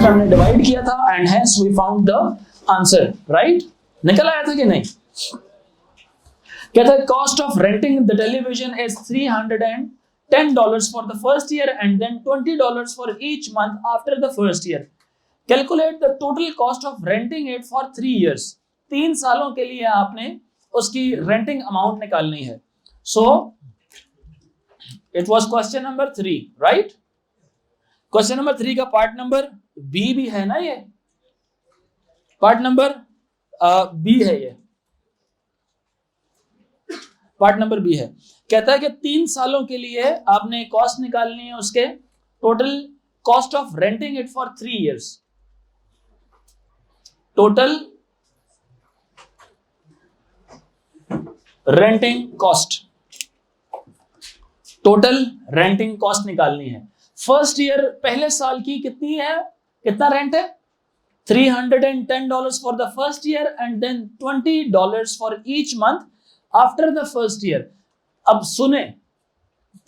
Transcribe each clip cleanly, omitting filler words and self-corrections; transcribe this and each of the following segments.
फिर हमने डिवाइड किया था and hence we found the answer, right? निकल आया था कि नहीं? कहता है cost of renting the television is $310 for the first year and then $20 for each month after the first year. Calculate the total cost of renting it for 3 years। 3 सालों के लिए आपने उसकी रेंटिंग अमाउंट निकालनी है। So it was question number 3, right? Question number 3 का part number B भी है ना, ये पार्ट नंबर बी है, ये पार्ट नंबर बी है। कहता है कि 3 सालों के लिए आपने कॉस्ट निकालनी है, उसके total cost of renting it for 3 years। Total renting cost, total renting cost निकालनी है। फर्स्ट ईयर पहले साल की कितनी है, कितना रेंट है? $310 for the first year and then $20 for each month after the first year. अब सुने,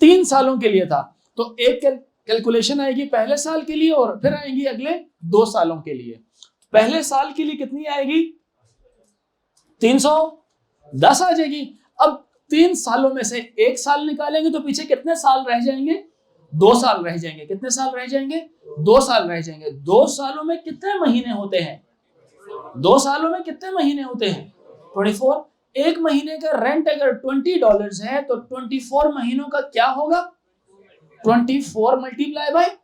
3 सालों के लिए था तो एक कैलकुलेशन आएगी पहले साल के लिए और फिर आएंगी अगले 2 सालों के लिए। पहले साल के लिए कितनी आएगी? 310 आ जाएगी। अब 3 सालों में से 1 साल निकालेंगे तो पीछे कितने साल रह जाएंगे? 2 साल रह जाएंगे। कितने साल रह जाएंगे? 2 साल रह जाएंगे। 2 सालों में कितने महीने होते हैं? 2 सालों में कितने महीने होते हैं? 24। एक महीने का रेंट अगर $20 है तो 24 महीनों का क्या होगा? 24 मल्टीप्लाई बाय,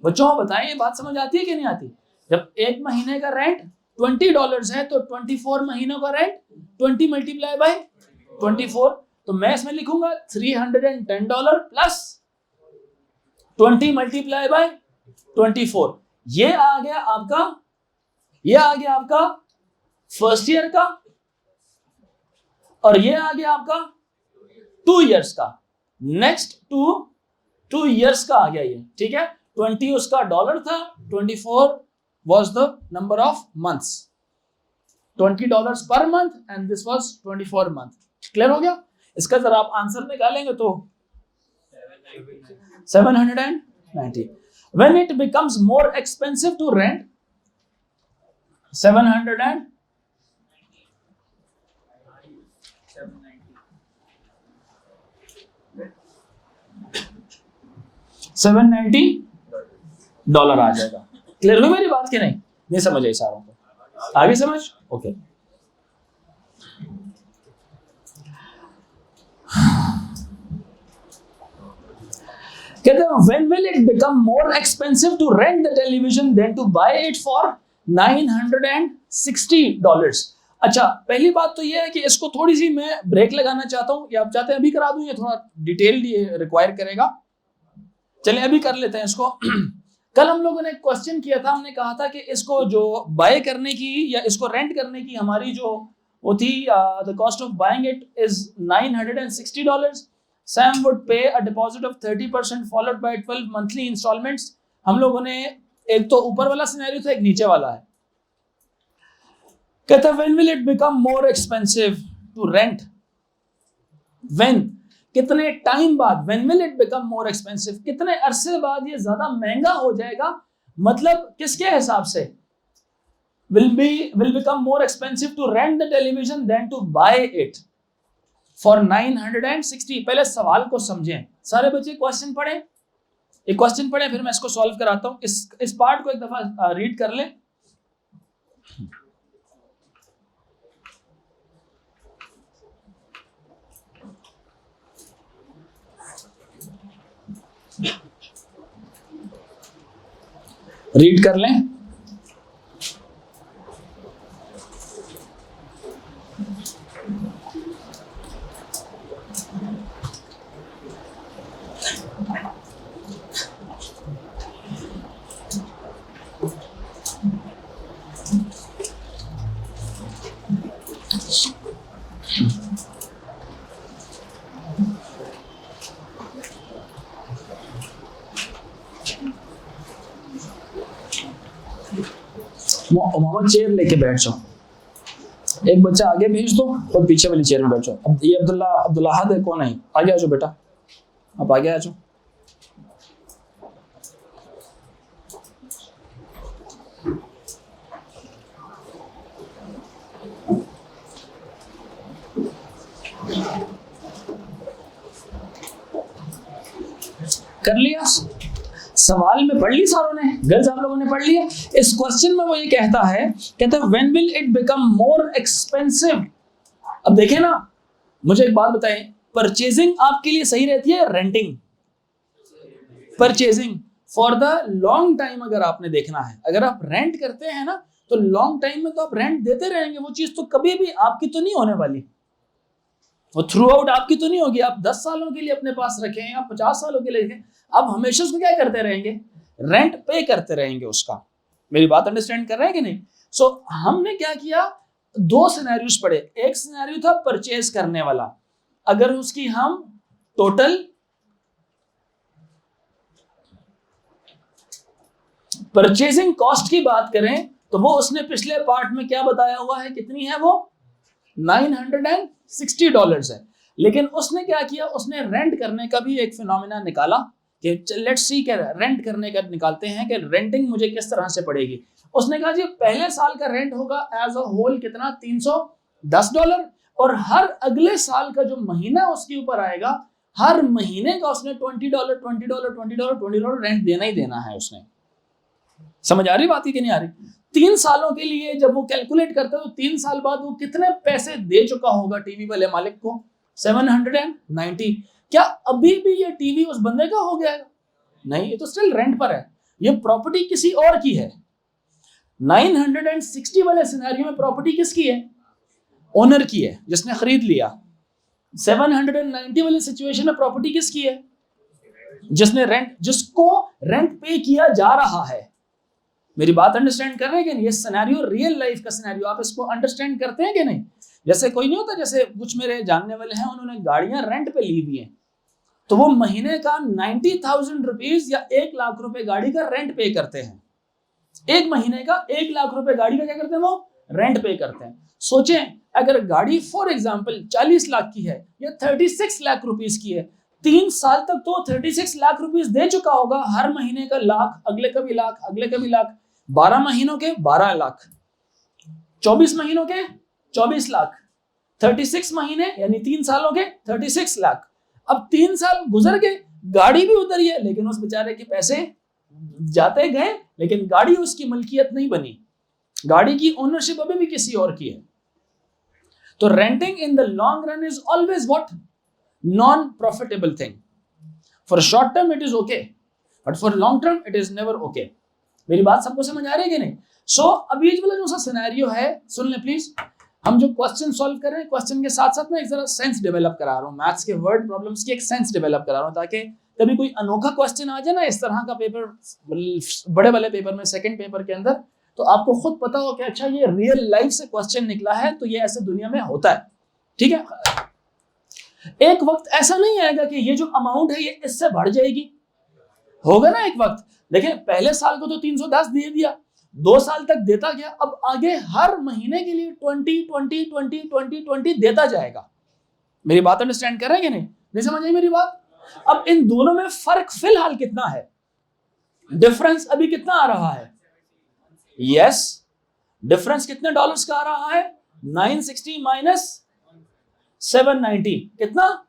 बच्चों बताएं ये बात समझ आती है कि नहीं आती? जब एक महीने का रेंट $20 है तो 24 महीनों का रेंट 20 मल्टीप्लाई बाय 24। तो मैं इसमें लिखूंगा $310 प्लस 20 मल्टीप्लाई बाय 24। ये आ गया आपका फर्स्ट ईयर का और ये आ गया आपका 2 years का। नेक्स्ट 2 years का आ गया ये, ठीक है? 20 उसका डॉलर था, 24 was the number of months, $20 per month and this was 24 month। Clear हो गया? इसका जरा आप आंसर निकालेंगे तो 790। when it becomes more expensive to rent 790 dollar आ जाएगा। क्लियर हुई मेरी बात कि नहीं समझ आई सारों को? आगे समझ? ओके। कहते हैं when will it become more expensive to rent the television than to buy it for $960? अच्छा, पहली बात तो ये है कि इसको थोड़ी सी मैं ब्रेक लगाना चाहता हूं, या आप चाहते हैं अभी करा दूं? ये थोड़ा डिटेल रिक्वायर करेगा। चलिए अभी कर लेते हैं इसको। कल हम लोगों ने एक क्वेश्चन किया था, हमने कहा था कि इसको जो बाय करने की या इसको रेंट करने की हमारी जो वो थी, the cost of buying it is $960। Sam would pay a deposit of 30% followed by 12 monthly installments। हम लोगों ने एक तो ऊपर वाला सिनेरियो था, एक नीचे वाला है। कहता है when will it become more expensive to rent? when, कितने टाइम बाद? when will it become more expensive, कितने अरसे बाद ये ज्यादा महंगा हो जाएगा? मतलब किसके हिसाब से? will become more expensive to rent the television than to buy it for $960। पहले सवाल को समझें सारे बच्चे, क्वेश्चन पढ़ें, एक क्वेश्चन पढ़ें फिर मैं इसको सॉल्व कराता हूं। इस पार्ट को एक दफा रीड कर लें। रीड कर लें। मोहम्मद चेयर लेके बैठ जाओ, एक बच्चा आगे भेज दो और पीछे वाली चेयर में बैठ जाओ। अब ये अब्दुल्ला है, कौन है? आगे आ जाओ बेटा, आप आगे आ जाओ। कर लिया, सवाल में पढ़ ली सारों ने, गर्ल्स आप लोगों ने पढ़ लिया। इस क्वेश्चन में वो ये कहता है when will it become more expensive. अब देखें ना, मुझे एक बात बताएं, परचेजिंग आपके लिए सही रहती है renting? Purchasing for the long time अगर आपने देखना है, अगर आप रेंट करते हैं ना तो लॉन्ग टाइम में तो आप रेंट देते रहेंगे, वो चीज तो कभी भी आपकी तो नहीं होने वाली, वो थ्रू आउट आपकी तो नहीं होगी। आप 10 सालों के लिए अपने पास रखें या 50 सालों के लिए रखें, आप हमेशा उसको क्या करते रहेंगे, रेंट पे करते रहेंगे उसका। मेरी बात अंडरस्टैंड कर रहे हैं कि नहीं? सो हमने क्या किया, दो सिनेरियोस पढ़े। एक सिनेरियो था परचेज करने वाला, अगर उसकी हम टोटल परचेजिंग कॉस्ट की बात करें तो वो उसने पिछले पार्ट में क्या बताया हुआ है, कितनी है वो, $960 है। लेकिन उसने क्या किया, उसने रेंट करने का भी एक फिनोमिना निकाला कि लेट्स सी कि रेंट करने का निकालते हैं कि रेंटिंग मुझे किस तरह से पड़ेगी। उसने कहा जी पहले साल का रेंट होगा एज अ होल कितना, $310, और हर अगले साल का जो महीना उसके ऊपर आएगा, हर महीने का उसने $20 रेंट देना ही देना है उसने। समझ आ रही बात है कि नहीं आ रही? 3 सालों के लिए जब वो कैलकुलेट करता है तो 3 साल बाद वो कितने पैसे दे चुका होगा टीवी वाले मालिक को, 790। क्या अभी भी ये टीवी उस बंदे का हो गया? नहीं, ये तो स्टिल रेंट पर है, ये प्रॉपर्टी किसी और की है। 960 वाले सिनेरियो में प्रॉपर्टी किसकी है, ओनर की है जिसने खरीद लिया। 790 वाले सिचुएशन में प्रॉपर्टी किसकी है, जिसने जिसको रेंट पे किया जा रहा है। मेरी बात अंडरस्टैंड कर रहे हैं कि नहीं? ये सिनेरियो रियल लाइफ का सिनेरियो, आप इसको अंडरस्टैंड करते हैं कि नहीं? जैसे कोई नहीं होता, जैसे कुछ मेरे जानने वाले हैं, उन्होंने गाड़ियां रेंट पे ली हुई हैं, तो वो महीने का 90,000 रुपीज या 1 लाख रुपए गाड़ी का रेंट पे करते हैं। एक महीने का 1 लाख रुपए गाड़ी का क्या करते हैं, वो रेंट पे करते हैं। सोचें अगर गाड़ी फॉर एग्जाम्पल 40 लाख की है या 36 लाख रुपीज की है, 3 साल तक तो 36 लाख रुपीज दे चुका होगा, हर महीने का लाख, अगले का भी लाख, अगले का भी लाख, 12 महीनों के 12 लाख, 24 महीनों के 24 लाख, 36 महीने यानी 3 सालों के 36 लाख। अब 3 साल गुजर गए, गाड़ी भी उतरी है, लेकिन उस बेचारे के पैसे जाते गए, लेकिन गाड़ी उसकी मलकियत नहीं बनी, गाड़ी की ओनरशिप अभी भी किसी और की है। तो renting in the long run is always what, non profitable thing. For short term it is okay, but for long term it is never okay. मेरी बात सबको समझ आ रही है कि नहीं? सो अब ये वाला जो सा सिनेरियो है, सुन ले प्लीज। हम जो क्वेश्चन सॉल्व कर रहे हैं, क्वेश्चन के साथ साथ मैं एक जरा सेंस डेवलप करा रहा हूँ, मैथ्स के वर्ड प्रॉब्लम्स की एक सेंस डेवलप करा रहा हूँ, ताकि कभी कोई अनोखा क्वेश्चन आ जाए ना इस तरह का पेपर, बड़े वाले पेपर में, सेकंड पेपर के अंदर, तो आपको खुद पता हो कि अच्छा ये रियल लाइफ से क्वेश्चन निकला है, तो ये ऐसे दुनिया में होता है। ठीक है, एक वक्त ऐसा नहीं आएगा कि ये जो अमाउंट है ये इससे बढ़ जाएगी, होगा ना एक वक्त। देखिए पहले साल को तो 310 दे दिया, 2 साल तक देता गया, अब आगे हर महीने के लिए 20 देता जाएगा। मेरी बात अंडरस्टैंड कर रहे हैं कि नहीं समझ आई मेरी बात? अब इन दोनों में फर्क फिलहाल कितना है, डिफरेंस अभी कितना आ रहा है? यस, डिफरेंस कितने डॉलर्स का आ रहा है? 960 माइनस 790 कितना,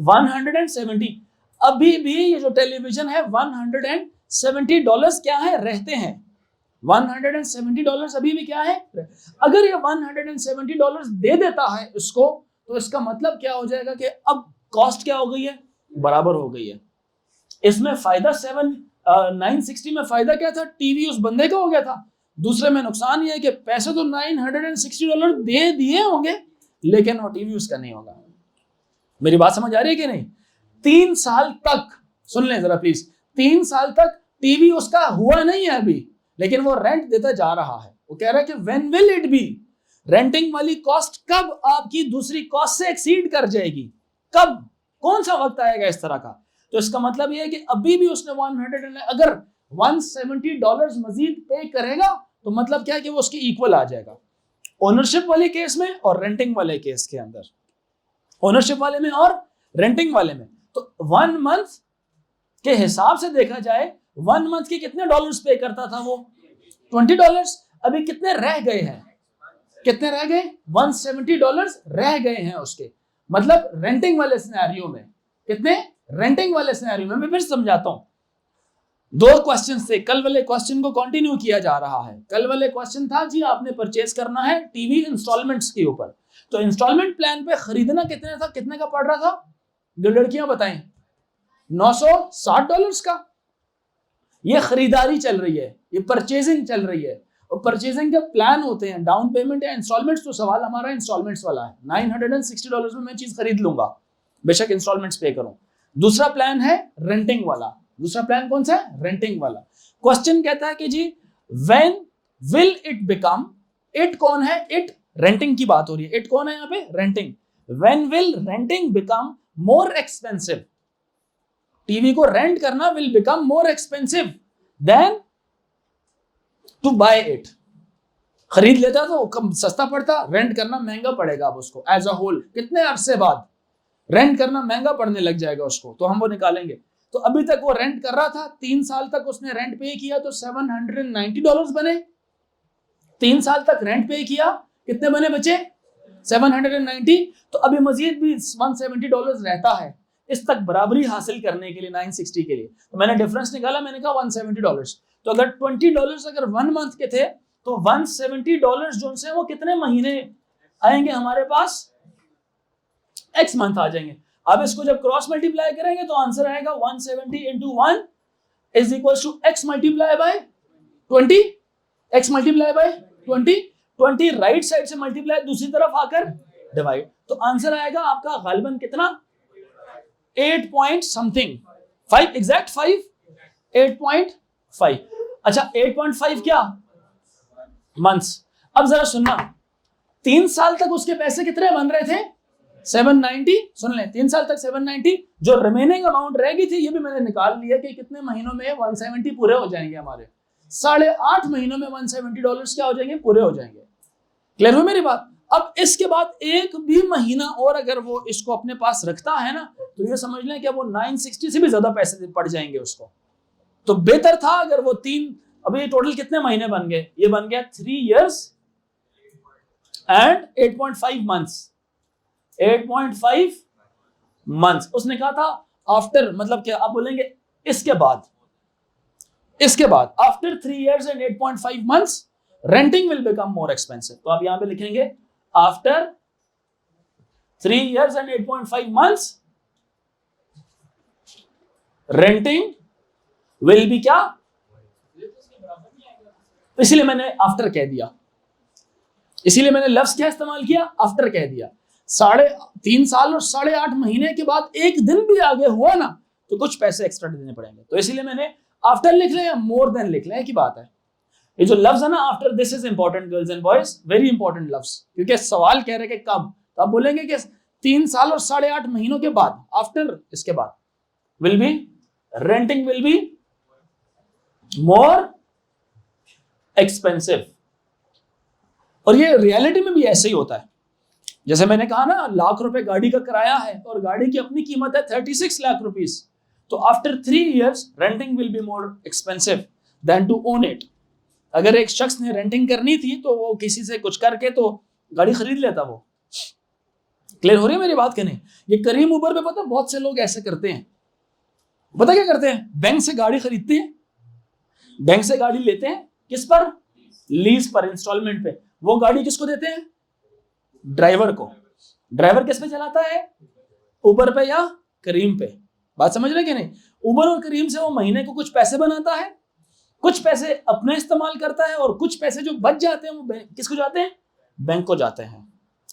170। अभी भी ये जो टेलीविजन है $170 क्या है, रहते हैं। $170 अभी भी क्या है। अगर ये $170 दे देता है इसको, तो इसका मतलब क्या हो जाएगा कि अब कॉस्ट क्या हो गई है, बराबर हो गई है। इसमें फायदा 960 में फायदा क्या था, टीवी उस बंदे का हो गया था। दूसरे में नुकसान ये है कि पैसे तो $960 दे दिए होंगे, लेकिन वो टीवी उसका नहीं होगा। मेरी बात समझ आ रही है कि नहीं? 3 साल तक, सुन लें जरा प्लीज, 3 साल तक टीवी उसका हुआ नहीं है अभी, लेकिन वो रेंट देता जा रहा है। वो कह रहा है कि when will it be, renting वाली कॉस्ट कब आपकी दूसरी कॉस्ट से एक्सीड कर जाएगी, कब, कौन सा वक्त आएगा इस तरह का। तो इसका मतलब यह है कि अभी भी उसने अगर $170 मजीद पे करेगा, तो मतलब क्या है कि वो उसकी इक्वल आ जाएगा ओनरशिप वाले केस में और रेंटिंग वाले केस के अंदर, ओनरशिप वाले में और रेंटिंग वाले में। तो 1 मंथ के हिसाब से देखा जाए, 1 मंथ के कितने डॉलर्स पे करता था वो, $20। अभी कितने रह गए हैं, कितने रह गए, $170 रह गए हैं उसके। मतलब रेंटिंग वाले सिनेरियो में कितने रेंटिंग वाले सिनेरियो में मैं फिर समझाता हूं। दो क्वेश्चन थे, कल वाले क्वेश्चन को कंटिन्यू किया जा रहा है। कल वाले क्वेश्चन था जी आपने परचेज करना है टीवी इंस्टॉलमेंट्स के ऊपर, तो इंस्टॉलमेंट प्लान पे खरीदना कितने था, कितने का पड़ रहा था, जो लड़कियां बताएं, $960 का। ये खरीदारी चल रही है, ये परचेजिंग चल रही है। और परचेजिंग के प्लान होते हैं डाउन पेमेंट या इंस्टॉलमेंट्स, तो सवाल हमारा इंस्टॉलमेंट्स वाला है। $960 में मैं चीज खरीद लूंगा, बेशक इंस्टॉलमेंट्स पे करूं। दूसरा प्लान है रेंटिंग वाला। दूसरा प्लान कौन सा है, रेंटिंग वाला। क्वेश्चन कहता है कि जी when will it become, it कौन है, इट रेंटिंग की बात हो रही है, इट कौन है यहाँ पे, renting. When will renting become more expensive, TV को रेंट करना will become more expensive than to buy it. खरीद लेता तो कम सस्ता पड़ता, रेंट करना महंगा पड़ेगा अब उसको एज अ होल। कितने अरसे बाद रेंट करना महंगा पड़ने लग जाएगा उसको, तो हम वो निकालेंगे। तो अभी तक वो रेंट कर रहा था, 3 साल तक उसने रेंट पे किया, तो $790 बने। 3 साल तक रेंट पे किया, कितने बने बचे, 790। तो अभी मजीद भी $170 रहता है इस तक बराबरी हासिल करने के लिए 960 के लिए। तो मैंने डिफरेंस निकाला, मैंने कहा $170। तो अगर $20 अगर 1 मंथ के थे, तो $170 जो से वो कितने महीने आएंगे हमारे पास, x मंथ आ जाएंगे। अब इसको जब क्रॉस मल्टीप्लाई करेंगे तो आंसर आएगा 170 into 1 is equals to x multiply by 20, x multiply by 20 right side से मल्टीप्लाई, दूसरी तरफ आकर डिवाइड। तो आंसर आएगा आपका गालिबन कितना, 8 पॉइंट समथिंग, 5 एग्जैक्ट 5, 8.5। अच्छा 8.5 क्या मंथ्स। अब जरा सुनना, 3 साल तक उसके पैसे कितने बन रहे थे, 790। सुन लें, 3 साल तक 790, जो रिमेनिंग अमाउंट रहेगी थी ये भी मैंने निकाल लिया कि कितने महीनों में 170 पूरे हो जाएंगे हमारे, 8.5 महीनों में $170 क्या हो जाएंगे, पूरे हो जाएंगे। क्लियर हुई मेरी बात। अब इसके बाद एक भी महीना और अगर वो इसको अपने पास रखता है ना, तो ये समझ लें कि वो 960 से भी ज्यादा पैसे पड़ जाएंगे उसको। तो बेहतर था अगर वो 3, अभी टोटल कितने महीने बन गए, ये बन गया 3 years एंड 8.5 months, 8.5 months। उसने कहा था आफ्टर, मतलब क्या आप बोलेंगे इसके बाद, इसके बाद after 3 years and 8.5 months renting will become more expensive. तो आप यहां पे लिखेंगे after 3 years and 8.5 months renting will B क्या, इसीलिए मैंने आफ्टर कह दिया, इसीलिए मैंने लफ्ज क्या इस्तेमाल किया, आफ्टर कह दिया। 3.5 साल और 8.5 महीने के बाद एक दिन भी आगे हुआ ना, तो कुछ पैसे एक्स्ट्रा देने पड़ेंगे। तो इसीलिए मैंने आफ्टर लिख लें या मोर देन लिख लें की बात है। ये जो लफ्ज है ना after, this is important girls and boys, very important लफ्ज, क्योंकि सवाल कह रहे कि कब, तो आप बोलेंगे कि 3 साल और 8.5 महीनों के बाद, आफ्टर, इसके बाद will be, renting will be more expensive. और ये रियलिटी में भी ऐसे ही होता है। जैसे मैंने कहा ना, ₹1,00,000 गाड़ी का किराया है और गाड़ी की अपनी कीमत है 36 लाख रुपीस, तो after 3 years renting will be more expensive than to own it. अगर एक शख्स ने रेंटिंग करनी थी तो वो किसी से कुछ करके तो गाड़ी खरीद लेता वो। क्लियर हो रही है मेरी बात कि नहीं। ये करीम उबर पे पता बहुत से लोग ऐसे करते हैं, पता क्या करते हैं, बैंक से गाड़ी खरीदते हैं, बैंक से गाड़ी लेते हैं, किस पर, लीज पर, इंस्टॉलमेंट पे। वो गाड़ी किसको देते हैं, ड्राइवर को। ड्राइवर किस पे चलाता है, उबर पे या करीम पे। बात समझ रहे कि नहीं। उबर और करीम से वो महीने को कुछ पैसे बनाता है, कुछ पैसे अपने इस्तेमाल करता है, और कुछ पैसे जो बच जाते हैं वो किसको जाते हैं, बैंक को जाते हैं।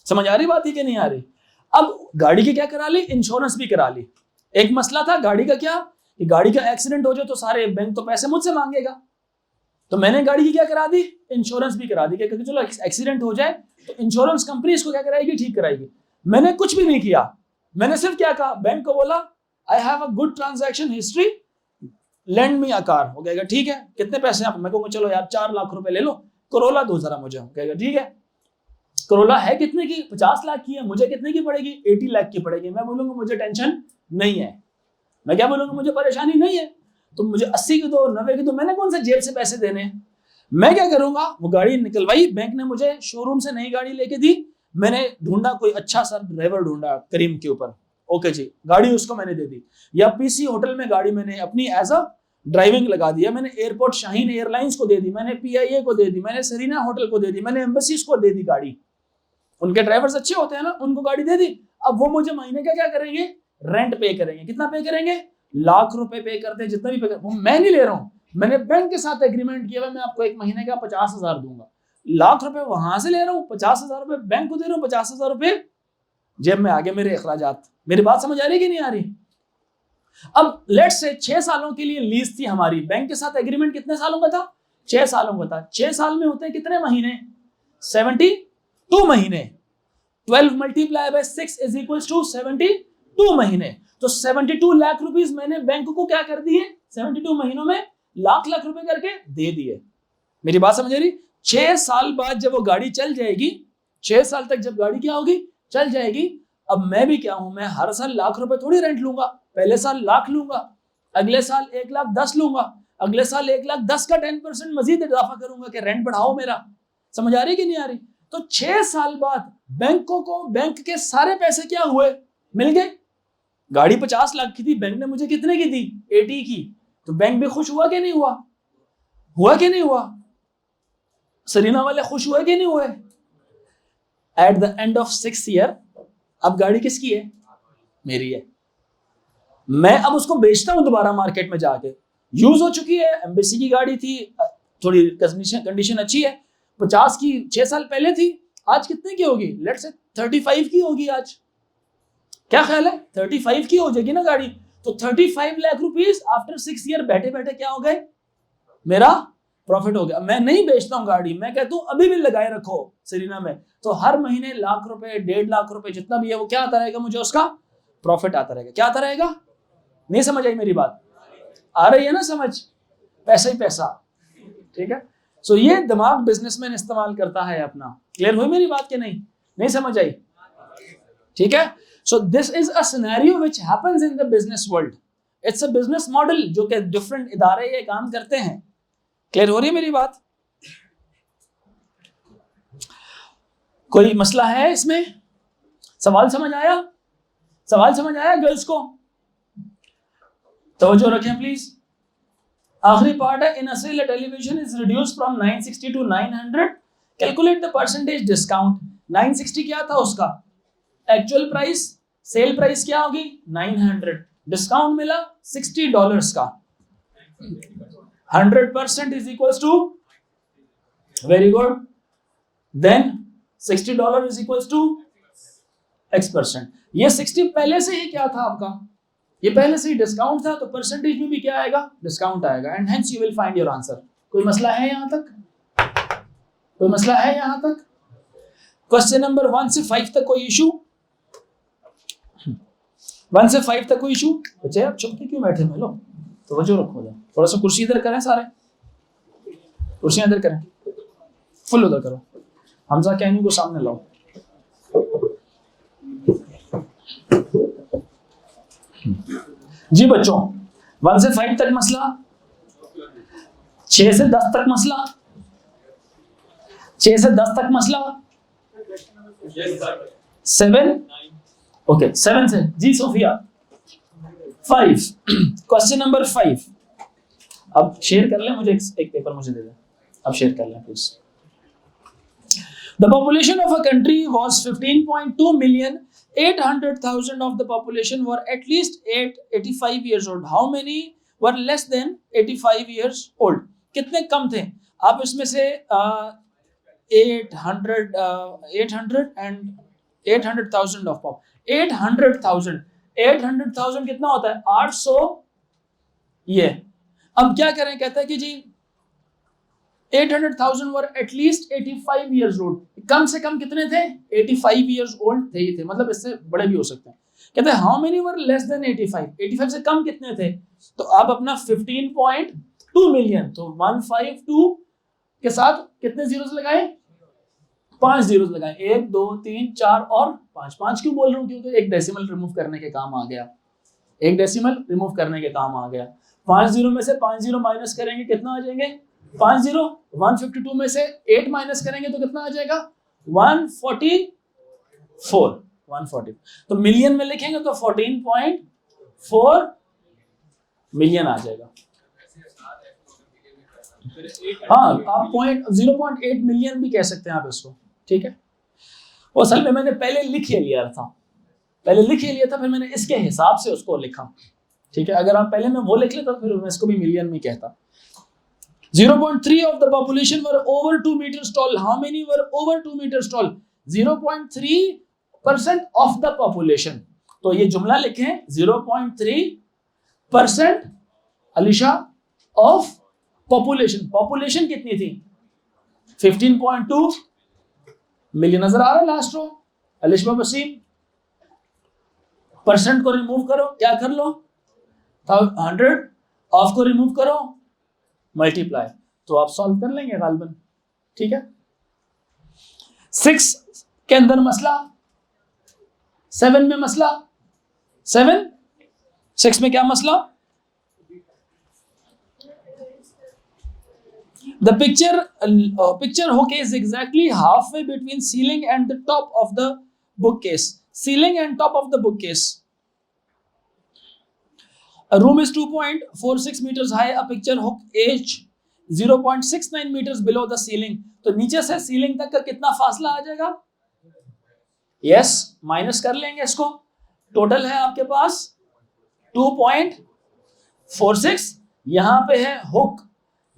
समझ आ रही बात ही कि नहीं आ रही। अब गाड़ी की क्या करा ली, इंश्योरेंस भी करा ली। एक मसला था गाड़ी का, क्या कि गाड़ी का एक्सीडेंट हो जाए तो सारे बैंक तो पैसे मुझसे मांगेगा, तो मैंने गाड़ी की क्या करा दी, इंश्योरेंस भी करा दी, क्योंकि चलो एक्सीडेंट हो जाए तो इंश्योरेंस कंपनी इसको क्या कराएगी, ठीक कराएगी। मैंने कुछ भी नहीं किया, मैंने सिर्फ क्या कहा, बैंक को बोला I have a good transaction history, lend me a car. हो गया ठीक है, कितने पैसे आप, मैं कहूँगा चलो यार 4 लाख रुपए ले लो, करोला दो जरा मुझे। कहेगा ठीक है, करोला है कितने की, 50 लाख की है, मुझे कितने की पड़ेगी, 80 लाख की पड़ेगी। मैं बोलूंगा मुझे टेंशन नहीं है, मैं क्या बोलूंगा, मुझे परेशानी नहीं है, तो मुझे 80 की दो, 90 की दो, मैंने कौन सा जेब से पैसे देने हैं। मैं क्या करूंगा, वो गाड़ी निकलवाई, बैंक ने मुझे शोरूम से नई गाड़ी लेके दी, मैंने ढूंढा कोई अच्छा सा ड्राइवर ढूंढा करीम के ऊपर, ओके जी, गाड़ी उसको मैंने दे दी, या पीसी होटल में गाड़ी मैंने अपनी एज अ ड्राइविंग लगा दिया, मैंने एयरपोर्ट शाहीन एयरलाइंस को दे दी, मैंने पीआईए को दे दी, मैंने सरीना होटल को दे दी, मैंने एम्बेसीज को दे दी गाड़ी, उनके ड्राइवर्स अच्छे होते हैं ना, उनको गाड़ी दे दी। अब वो मुझे महीने का क्या करेंगे, रेंट पे करेंगे। कितना पे करेंगे, लाख रुपए पे करते हैं, जितना भी पे वो मैं नहीं ले रहा हूँ, मैंने बैंक के साथ एग्रीमेंट किया, मैं आपको एक महीने का 50,000 दूंगा, लाख रुपए वहां से ले रहा हूँ, 50,000 रुपए बैंक को दे रहा हूँ, 50,000 रुपए जेब में आगे मेरे अखराजात। मेरी बात समझ आ रही कि नहीं आ रही? अब लेट्स से 6 सालों के लिए लीज थी हमारी, बैंक के साथ एग्रीमेंट कितने सालों का था, 6 सालों का था। 6 साल में होते हैं कितने महीने, 72 महीने। 12 multiply by 6 is equals to 72 महीने। तो 72 लाख रुपीस मैंने बैंक को क्या कर दिए, 72 महीनों में लाख रुपए करके दे दिए। मेरी बात समझ आ रही? 6 साल बाद जब वो गाड़ी चल जाएगी, 6 साल तक जब गाड़ी क्या होगी, चल जाएगी, अब मैं भी क्या हूं, मैं हर साल लाख रुपए थोड़ी रेंट लूंगा, पहले साल लाख लूंगा, अगले साल 1,10,000 लूंगा, अगले साल 1,10,000 का 10% मजीद इजाफा करूंगा कि रेंट बढ़ाओ मेरा। समझ आ रही कि नहीं आ रही? तो 6 साल बाद बैंकों को बैंक के सारे पैसे क्या हुए, मिल गए। गाड़ी 50 लाख की थी, बैंक ने मुझे कितने की दी, 80 की। तो बैंक भी खुश हुआ कि नहीं हुआ, हुआ कि नहीं हुआ? सरीना वाले खुश हुए कि नहीं हुए? Eight the end of 6 year अब गाड़ी किसकी है, मेरी है। मैं अब उसको बेचता हूं दोबारा मार्केट में जाके, यूज हो चुकी है, एम्बेसी की गाड़ी थी, थोड़ी कंडीशन अच्छी है, 50 की 6 साल पहले थी, आज कितने की होगी, लेट्स से 35 की होगी आज। क्या ख्याल है, 35 की हो जाएगी ना गाड़ी। तो 35 लाख रुपीस आफ्टर 6 ईयर बैठे बैठे क्या हो गए, मेरा प्रॉफिट हो गया। मैं नहीं बेचता हूं गाड़ी, मैं कहता हूं अभी भी लगाए रखो सरीना में, तो हर महीने लाख रुपए, 1.5 लाख रुपए जितना भी है वो क्या आता रहेगा, मुझे उसका प्रॉफिट आता रहेगा। क्या आता रहेगा? नहीं समझ आई मेरी बात? आ रही है ना समझ? पैसा ही पैसा, ठीक है। सो ये दिमाग बिजनेसमैन इस्तेमाल करता है अपना। क्लियर हुई मेरी बात कि नहीं? नहीं समझ आई? ठीक है। So this is a scenario which happens in the business world. It's a business model जो कि डिफरेंट इदारे ये काम करते हैं। क्लियर हो रही है मेरी बात? कोई मसला है इसमें? सवाल समझ आया? सवाल समझ आया गर्ल्स को? तवज्जो रखें प्लीज। आखिरी पार्ट है, इन असली television is reduce from 960 to 900, calculate the percentage discount. 960 क्या था उसका एक्चुअल प्राइस, सेल प्राइस क्या होगी 900, डिस्काउंट मिला $60 का, 100% is equals to, very good, then $60 is equals to X%। ये 60 पहले से ही क्या था आपका, ये पहले से ही डिस्काउंट था, तो परसेंटेज में भी क्या आएगा, डिस्काउंट आएगा, and hence you will find your answer. कोई मसला है यहां तक? कोई मसला है यहां तक? क्वेश्चन नंबर 1 से 5 तक कोई इशू? 1 से 5 तक कोई इशू? बच्चे आप चुप क्यों बैठे हैं? लो तवज्जो रखो, थोड़ा सा कुर्सी इधर करें, सारे कुर्सियां इधर करें, फुल उधर करो, हमजा कहनी को सामने लाओ। जी बच्चों, 1 से 5 तक मसला, 6 से 10 तक मसला, 6 से 10 तक मसला, 7 ओके 7 से जी सोफिया 5। Question number 5। अब शेयर कर लें, मुझे एक पेपर मुझे दे दें, अब शेयर कर लें please. The population of a country was 15.2 million. 800,000 of the population were at least 85 years old. How many were less than 85 years old? कितने कम थे? आप इसमें से 800,000 of pop 800,000 कितना होता है 800। ये अब क्या करें, कहता है कि जी 800,000 were at least 85 years old. कम से कम कितने थे, 85 years old थे ही थे, मतलब इससे बड़े भी हो सकते हैं। कहते हैं how many were less than 85? 85 से कम कितने थे? तो आप अपना 15.2 मिलियन, तो 152 के साथ कितने जीरोस लगाए, 5 जीरोस लगाए, 1 2 3 4 और 5 क्यों बोल रहा हूँ, क्योंकि एक डेसिमल रिमूव करने के काम आ गया, एक डेसिमल रिमूव करने के काम आ गया। 5 जीरो में से 5 जीरो माइनस करेंगे कितना आ जाएंगे 5 जीरो। 152 में से 8 माइनस करेंगे तो कितना आ जाएगा 144। 140। तो मिलियन में लिखेंगे तो 14.4 मिलियन आ जाएगा। हाँ, आप 0.8 मिलियन भी कह सकते हैं आप इसको, ठीक है। वो असल में मैंने पहले लिख ही लिया था, फिर मैंने इसके हिसाब से उसको लिखा, ठीक है। अगर आप पहले में वो लिख लेता तो फिर मैं इसको भी मिलियन में कहता। 0.3 of the population were over 2 meters tall. How many were over 2 meters tall? 0.3% of the population. तो ये जुमला लिखें 0.3% अलीशा of population. Population कितनी थी? 15.2 मिलियन। नजर आ रहा है last row? Alisha Waseem, percent को रिमूव करो, क्या कर लो? 100 ऑफ को रिमूव करो, मल्टीप्लाई, तो आप सॉल्व कर लेंगे गालिबन, ठीक है। 6 के अंदर मसला, 7 में मसला, 6 में क्या मसला? The picture hook is exactly halfway between ceiling and the top of the bookcase. Ceiling and top of the bookcase. A room is 2.46 meters high. A picture hook is 0.69 meters below the ceiling. तो नीचे से ceiling तक का कितना फासला आ जाएगा? Yes, minus कर लेंगे इसको। टोटल है आपके पास 2.46, यहां पे है हुक,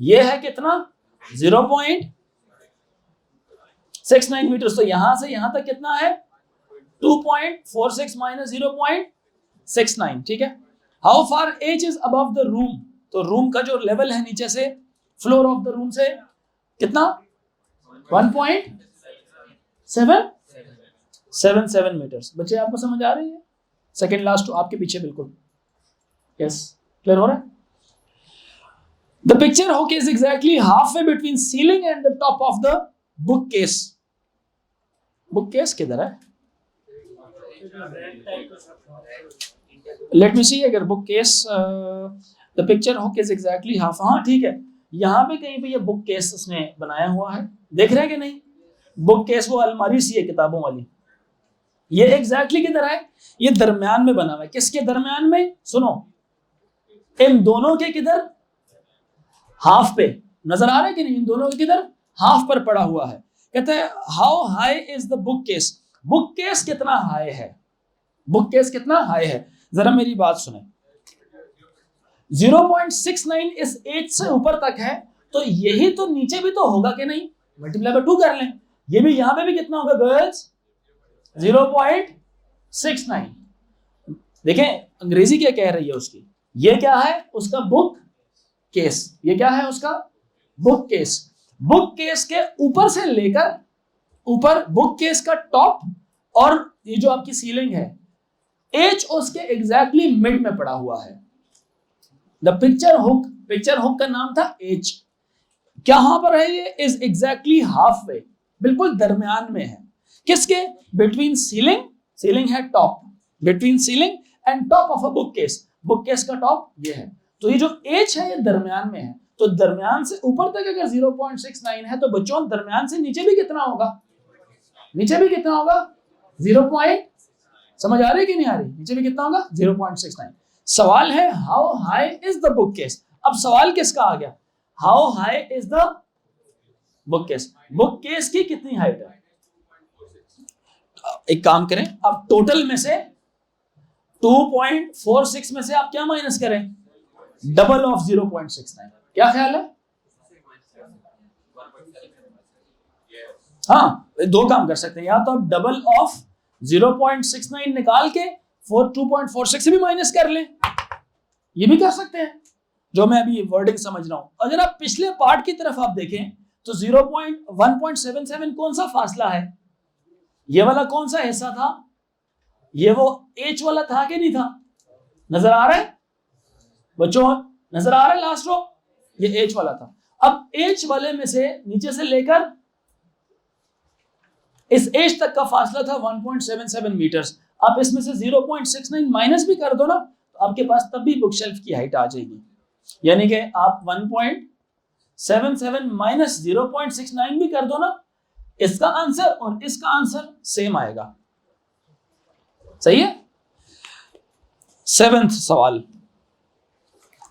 ये है कितना? 0.69 मीटर। तो यहां से यहां तक कितना है? 2.46 माइनस 0.69, ठीक है। How far H is above the room, तो रूम का जो लेवल है नीचे से, फ्लोर ऑफ द रूम से कितना? 1.77 मीटर्स। बच्चे आपको समझ आ रही है? सेकेंड लास्ट आपके पीछे बिल्कुल, यस, क्लियर हो रहा है? The picture hook is exactly halfway between ceiling and the top of the bookcase. Bookcase किधर है? Let me see, अगर bookcase, the picture hook is exactly half, हाँ ठीक है, यहाँ पे कहीं पे ये bookcase उसने बनाया हुआ है, देख रहे हैं कि नहीं? bookcase वो अलमारी सी है किताबों वाली, ये exactly किधर है? ये दरम्यान में बना हुआ है। किसके दरम्यान में? सुनो, इन दोनों के किधर? हाफ पे। नजर आ रहा है कि नहीं? इन दोनों के किधर? हाफ पर पड़ा हुआ है। कहते हैं how high is the book case, book case कितना हाई है? बुक केस कितना हाई है? जरा मेरी बात सुने। 0.69 इस एज से ऊपर तक है, तो यही तो नीचे भी तो होगा कि नहीं? मल्टीप्लाई बाय 2 कर लें, ये भी यहां पे भी कितना होगा गर्ल्स? 0.69। देखें अंग्रेजी क्या कह रही है उसकी, ये क्या है? उसका बुक केस, ये क्या है उसका? Book case. बुक केस के ऊपर से लेकर ऊपर बुक केस का टॉप और ये जो आपकी सीलिंग है, एच उसके एग्जैक्टली मिड में पड़ा हुआ है। द पिक्चर हुक का नाम था एच। कहां पर है ये? इज एग्जैक्टली हाफ वे, बिल्कुल दरमियान में है। किसके? बिटवीन सीलिंग है top, between ceiling and top of a book case का टॉप ये है। तो ये जो एच है ये दरमियान में है, तो दरमियान से ऊपर तक अगर 0.69 है, तो बच्चों दरमियान से नीचे भी कितना होगा? नीचे भी कितना होगा? 0. समझ आ रही है कि नहीं आ रही? नीचे भी कितना होगा? 0.69। सवाल है how high is the book case. अब सवाल किसका आ गया? How high is the book case, book case की कितनी हाइट है? एक काम करें, अब टोटल में से 2.46 में से आप क्या माइनस करें? Double of 0.69। क्या ख्याल है? हाँ, दो काम कर सकते हैं, या तो आप डबल ऑफ 0.69 निकाल के 2.46 से भी माइनस कर लें, ये भी कर सकते हैं, जो मैं अभी वर्डिंग समझ रहा हूं। अगर आप पिछले पार्ट की तरफ आप देखें तो 1.77 कौन सा फासला है? ये वाला कौन सा हिस्सा था? ये वो एच वाला था कि नहीं था? नजर आ रहा है बच्चों? नजर आ रहा है लास्ट रो? ये एच वाला था। अब एच वाले में से नीचे से लेकर इस एच तक का फासला था 1.77 मीटर्स। आप इसमें से 0.69 माइनस भी कर दो ना, तो आपके पास तब भी बुक शेल्फ की हाइट आ जाएगी। यानी कि आप 1.77 माइनस 0.69 भी कर दो ना, इसका आंसर और इसका आंसर सेम आएगा। सही है। 7th सवाल,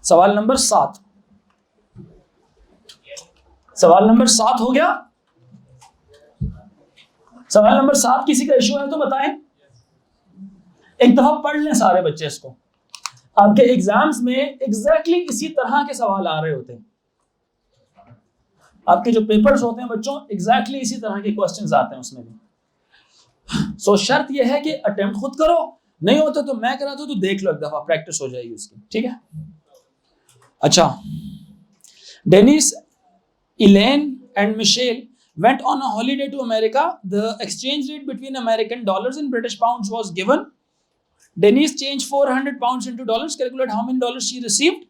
सवाल नंबर 7, सवाल नंबर 7 हो गया। सवाल नंबर 7 किसी का इशू है तो बताएं, एक दफा पढ़ लें सारे बच्चे इसको। आपके एग्जाम्स में एग्जैक्टली इसी तरह के सवाल आ रहे होते हैं, आपके जो पेपर्स होते हैं बच्चों एग्जैक्टली इसी तरह के क्वेश्चंस आते हैं उसमें भी। सो शर्त यह है कि अटेम्प्ट खुद करो, नहीं होता तो मैं कराता हूं तो देख लो, एक दफा प्रैक्टिस हो जाएगी उसकी, ठीक है। अच्छा, Dennis, Elaine and Michelle went on a holiday to America. The exchange rate between American dollars and British pounds was given. Denise changed 400 pounds into dollars. Calculate how many dollars she received.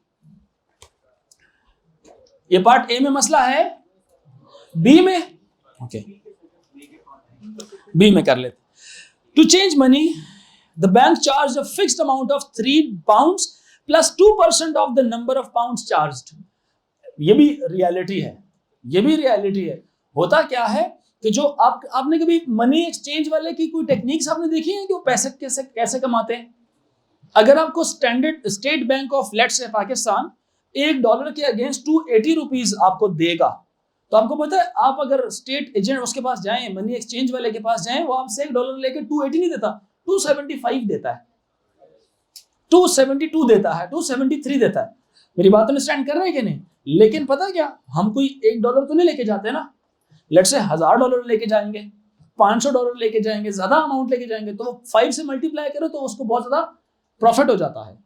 ये part A में मसला है, B में okay B में कर लेते। To change money, the bank charged a fixed amount of 3 pounds plus 2% of the number of pounds charged. ये भी रियलिटी है, ये भी रियलिटी है। होता क्या है कि जो आपने कभी मनी एक्सचेंज वाले की कोई टेक्निक्स आपने देखी है कि वो पैसे कैसे कमाते हैं। अगर आपको standard state bank of let's say Pakistan $1 के अगेंस्ट 280 रुपीज आपको देगा, तो आपको पता है आप अगर स्टेट एजेंट उसके पास जाएं, मनी एक्सचेंज वाले के पास जाएं, वो आपसे $1 लेके 280 नहीं देता, 275 देता है, 272 देता है, 273 देता है। मेरी बात अंडरस्टैंड कर रहे हैं कि नहीं? लेकिन पता क्या, हम कोई $1 तो नहीं लेके जाते ना, लेट्स से $1000 लेके जाएंगे, $500 लेके जाएंगे, ज्यादा अमाउंट लेके जाएंगे, तो 5 से मल्टीप्लाई करो तो उसको बहुत ज्यादा प्रॉफिट हो जाता है,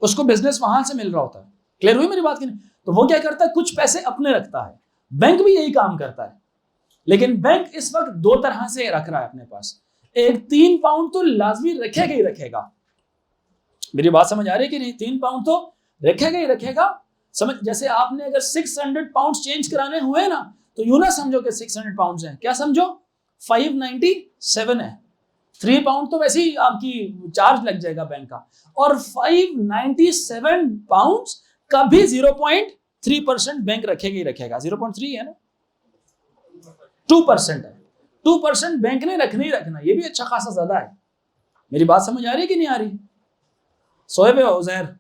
उसको बिजनेस वहां से मिल रहा होता है। क्लियर हुई मेरी बात की नहीं? तो वो क्या करता है, कुछ पैसे अपने रखता है। बैंक भी यही काम करता है, लेकिन बैंक इस वक्त 2 तरह से रख रहा है अपने पास। एक 3 पाउंड तो लाजमी रखेगा ही रखेगा, मेरी बात समझ आ रही है कि नहीं? 3 पाउंड तो रखेगा ही रखेगा। समझ, जैसे आपने अगर 600 पाउंड चेंज कराने हुए ना, तो यूं ना समझो कि 600 पाउंड हैं, क्या समझो 597 है। 3 पाउंड तो वैसे ही आपकी चार्ज लग जाएगा बैंक का, और 597 पाउंड का भी 0.3% बैंक रखेगा ही रखेगा। 0.3 है ना, 2% है, 2% बैंक ने रखना ही रखना, ये भी अच्छा खासा ज्यादा है। मेरी बात समझ आ रही है कि नहीं आ रही? सोए पे हो जहर,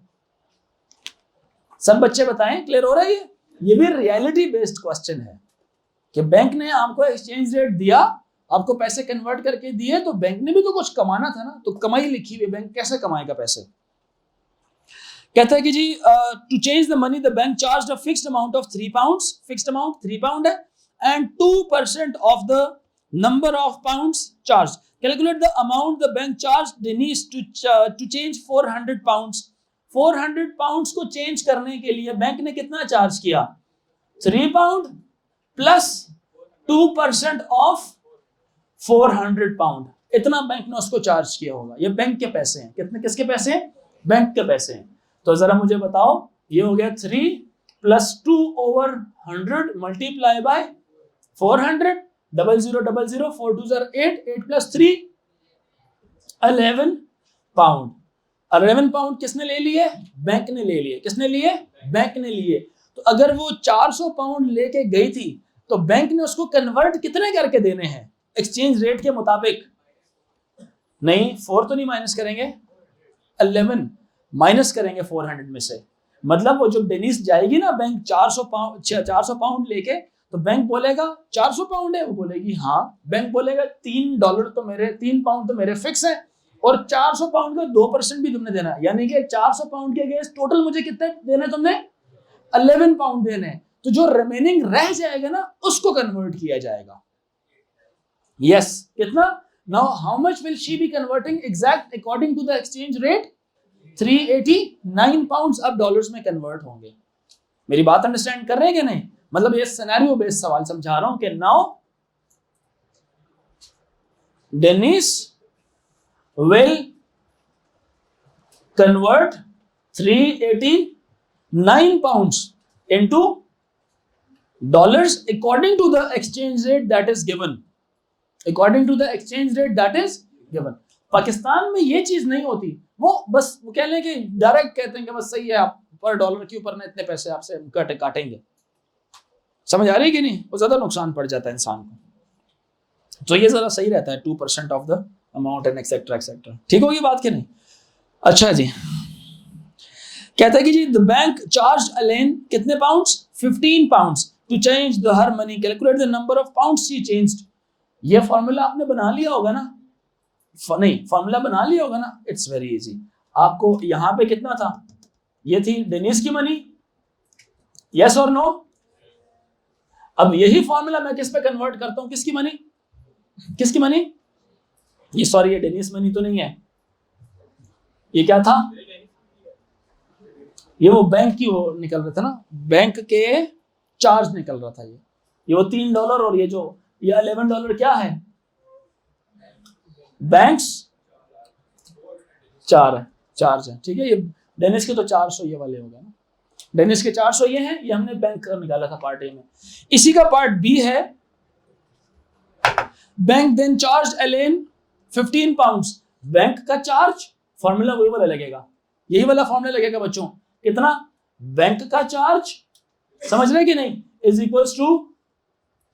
सब बच्चे बताएं, क्लियर हो रहा है? ये भी रियलिटी बेस्ड क्वेश्चन है कि बैंक ने आपको एक्सचेंज रेट दिया, आपको पैसे कन्वर्ट करके दिए, तो बैंक ने भी तो कुछ कमाना था ना, तो कमाई लिखी हुई, बैंक कैसे कमाएगा पैसे? कहता है कि जी to change the money the bank charge a fixed amount of 3 pounds, fixed amount 3 pound है, and 2% of the number of pounds charge. Calculate the amount the bank charge Dennis to change 400 pounds. 400 pounds को change करने के लिए bank ने कितना charge किया? 3 pound plus 2% of 400 pound, इतना bank ने उसको चार्ज किया होगा। ये बैंक के पैसे हैं। कितने, किसके पैसे हैं? बैंक के पैसे हैं। तो जरा मुझे बताओ, ये हो गया 3 + 2/100 मल्टीप्लाई बाय 400, 0000, 4 2 8, 8 + 3 11 पाउंड। 11 पाउंड किसने ले लिए? बैंक ने ले लिए। किसने लिए? बैंक ने लिए। तो अगर वो 400 पाउंड लेके गई थी, तो बैंक ने उसको कन्वर्ट कितने करके देने हैं एक्सचेंज रेट के मुताबिक? नहीं, 4 तो नहीं माइनस करेंगे, 11 माइनस करेंगे 400 में से। मतलब वो जब डेनिस जाएगी ना बैंक 400 पाउंड लेके, तो बैंक बोलेगा 400 पाउंड है, वो बोलेगी हाँ। बैंक बोलेगा $3 तो मेरे, 3 पाउंड तो मेरे फिक्स है, और 400 पाउंड का 2% भी तुमने देना है, यानी कि 400 पाउंड के अगेंस्ट टोटल मुझे कितने देने तुमने? 11 पाउंड देने। तो जो रिमेनिंग रह जाएगा ना, उसको कन्वर्ट किया जाएगा। यस, कितना? Now how much will she be converting exact according to the exchange rate? 389 pounds अब डॉलर्स में कन्वर्ट होंगे। मेरी बात अंडरस्टैंड कर रहे हैं कि नहीं? मतलब ये सिनेरियो बेस्ड सवाल समझा रहा हूं कि now Dennis will convert 389 pounds into dollars according to the exchange rate that is given. According to the exchange rate that is given. Pakistan में ये चीज नहीं होती, वो बस वो कह लें कि डायरेक्ट कहते हैं कि बस सही है, आप पर डॉलर के ऊपर ना इतने पैसे आपसे काटेंगे। समझ आ रही है कि नहीं? वो ज्यादा नुकसान पड़ जाता है इंसान को। तो ये जरा सही रहता है 2% of the amount and etcetera etcetera. ठीक होगी बात कि नहीं? अच्छा जी, कहता है कि जी द बैंक चार्ज अलेन कितने pounds? 15 pounds to change the her money, calculate the number of pounds she changed. ये फॉर्मूला आपने बना लिया होगा ना? नहीं, फॉर्मूला बना लिया होगा ना? It's very easy. आपको यहां पे कितना था? ये थी डेनिस की मनी, यस और नो? अब यही फॉर्मूला मैं किस पे कन्वर्ट करता हूं? किसकी मनी? किसकी मनी? ये सॉरी, ये डेनिस मनी तो नहीं है। ये क्या था? ये वो बैंक की वो निकल रहा था ना, बैंक के चार्ज निकल रहा था। ये वो $3 और ये जो ये $11 क्या है? बैंक्स चार्ज है। ठीक है, ये डेनिस के तो 400 ये वाले हो गए ना। डेनिस के 400 ये हैं, ये हमने बैंक का निकाला था पार्ट ए में। इसी का पार्ट बी है, bank then charge Allen 15 pounds. Bank का चार्ज, फॉर्मूला वही वाला लगेगा, यही वाला फॉर्मूला लगेगा बच्चों। कितना? बैंक का चार्ज, समझ रहे कि नहीं, is equals to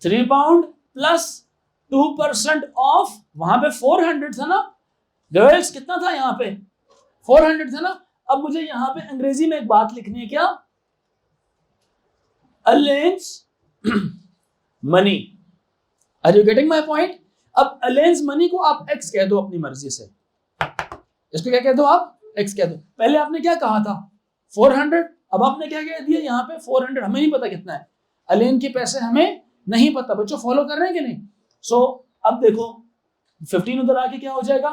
3 pound plus 2% off, वहां पे 400 था ना गर्ल्स, कितना था यहाँ पे? 400 था ना। अब मुझे यहाँ पे अंग्रेजी में एक बात लिखनी है, क्या? Allen's money. Are you getting my point? अब अलेंस मनी को आप एक्स कह दो अपनी मर्जी से, इसको क्या कह दो आप? एक्स कह दो। पहले आपने क्या कहा था? 400। अब आपने क्या कह दिया यहाँ पे? 400। हमें नहीं पता कितना है, अलेन के पैसे हमें नहीं पता। बच्चों फॉलो कर रहे हैं कि नहीं? सो अब देखो 15 उधर आके क्या हो जाएगा?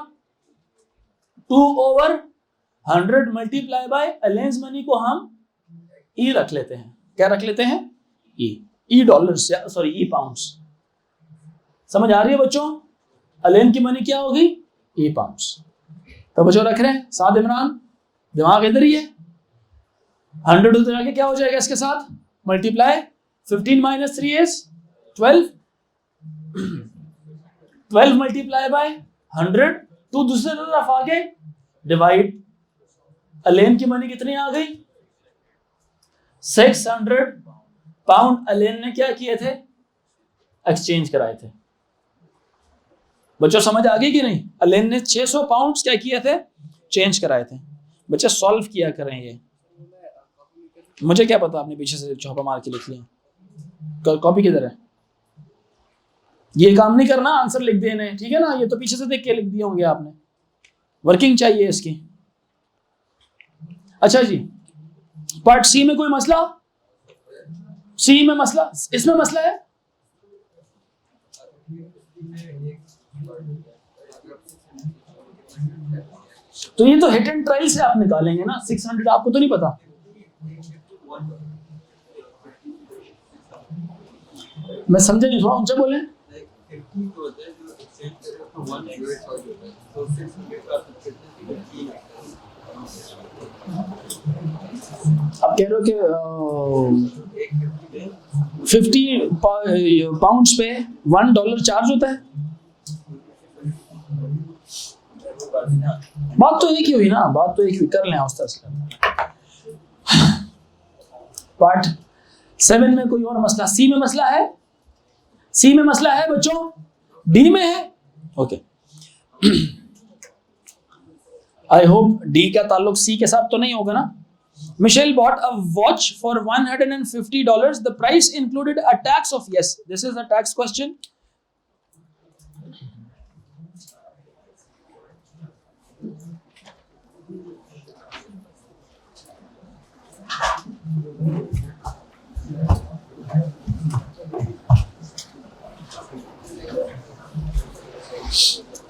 2/100 मल्टीप्लाई बाय अलेंस मनी को हम ई रख लेते हैं। क्या रख लेते हैं? ई डॉलर्स, सॉरी ई पाउंड्स। समझ आ रही है बच्चों? अलेन की मनी क्या होगी? ई पाउंड्स। तो बच्चों रख रहे हैं साथ, इमरान दिमाग इधर ही है। 100 उधर आके क्या हो जाएगा इसके साथ? Multiply 15 minus 3 is 12। 12 multiply bye 100, तो दूसरे तरफ आगे डिवाइड। अलेन की मनी कितनी आ गई? 600 पाउंड अलेन ने क्या किए थे? एक्सचेंज कराए थे। बच्चों समझ आ गई कि नहीं? अलेन ने 600 पाउंड क्या किए थे? चेंज कराए थे। बच्चे सॉल्व किया करें ये। मुझे क्या पता, आपने पीछे से चौपा मार के लिख लिया। कॉपी किधर है? ये काम नहीं करना, आंसर लिख देने, ठीक है ना? ये तो पीछे से देख के लिख दिए होंगे आपने। वर्किंग चाहिए इसकी। अच्छा जी, पार्ट सी में कोई मसला? सी में मसला, इसमें मसला है? तो ये तो हिट एंड ट्रायल से आप निकालेंगे ना। 600 आपको तो नहीं पता? मैं समझे नहीं, थोड़ा ऊंचा बोले। आप कह रहे हो कि 50 पाउंड्स पे $1 चार्ज होता है। बात तो एक ही हुई ना, बात तो एक ही कर लें उस पार्ट 7 में कोई और मसला? सी में मसला है? सी में मसला है बच्चों? डी में है? ओके, आई होप डी का ताल्लुक सी के साथ तो नहीं होगा ना। Michelle bought a watch for $150. The price included a tax of, yes, this is a tax question.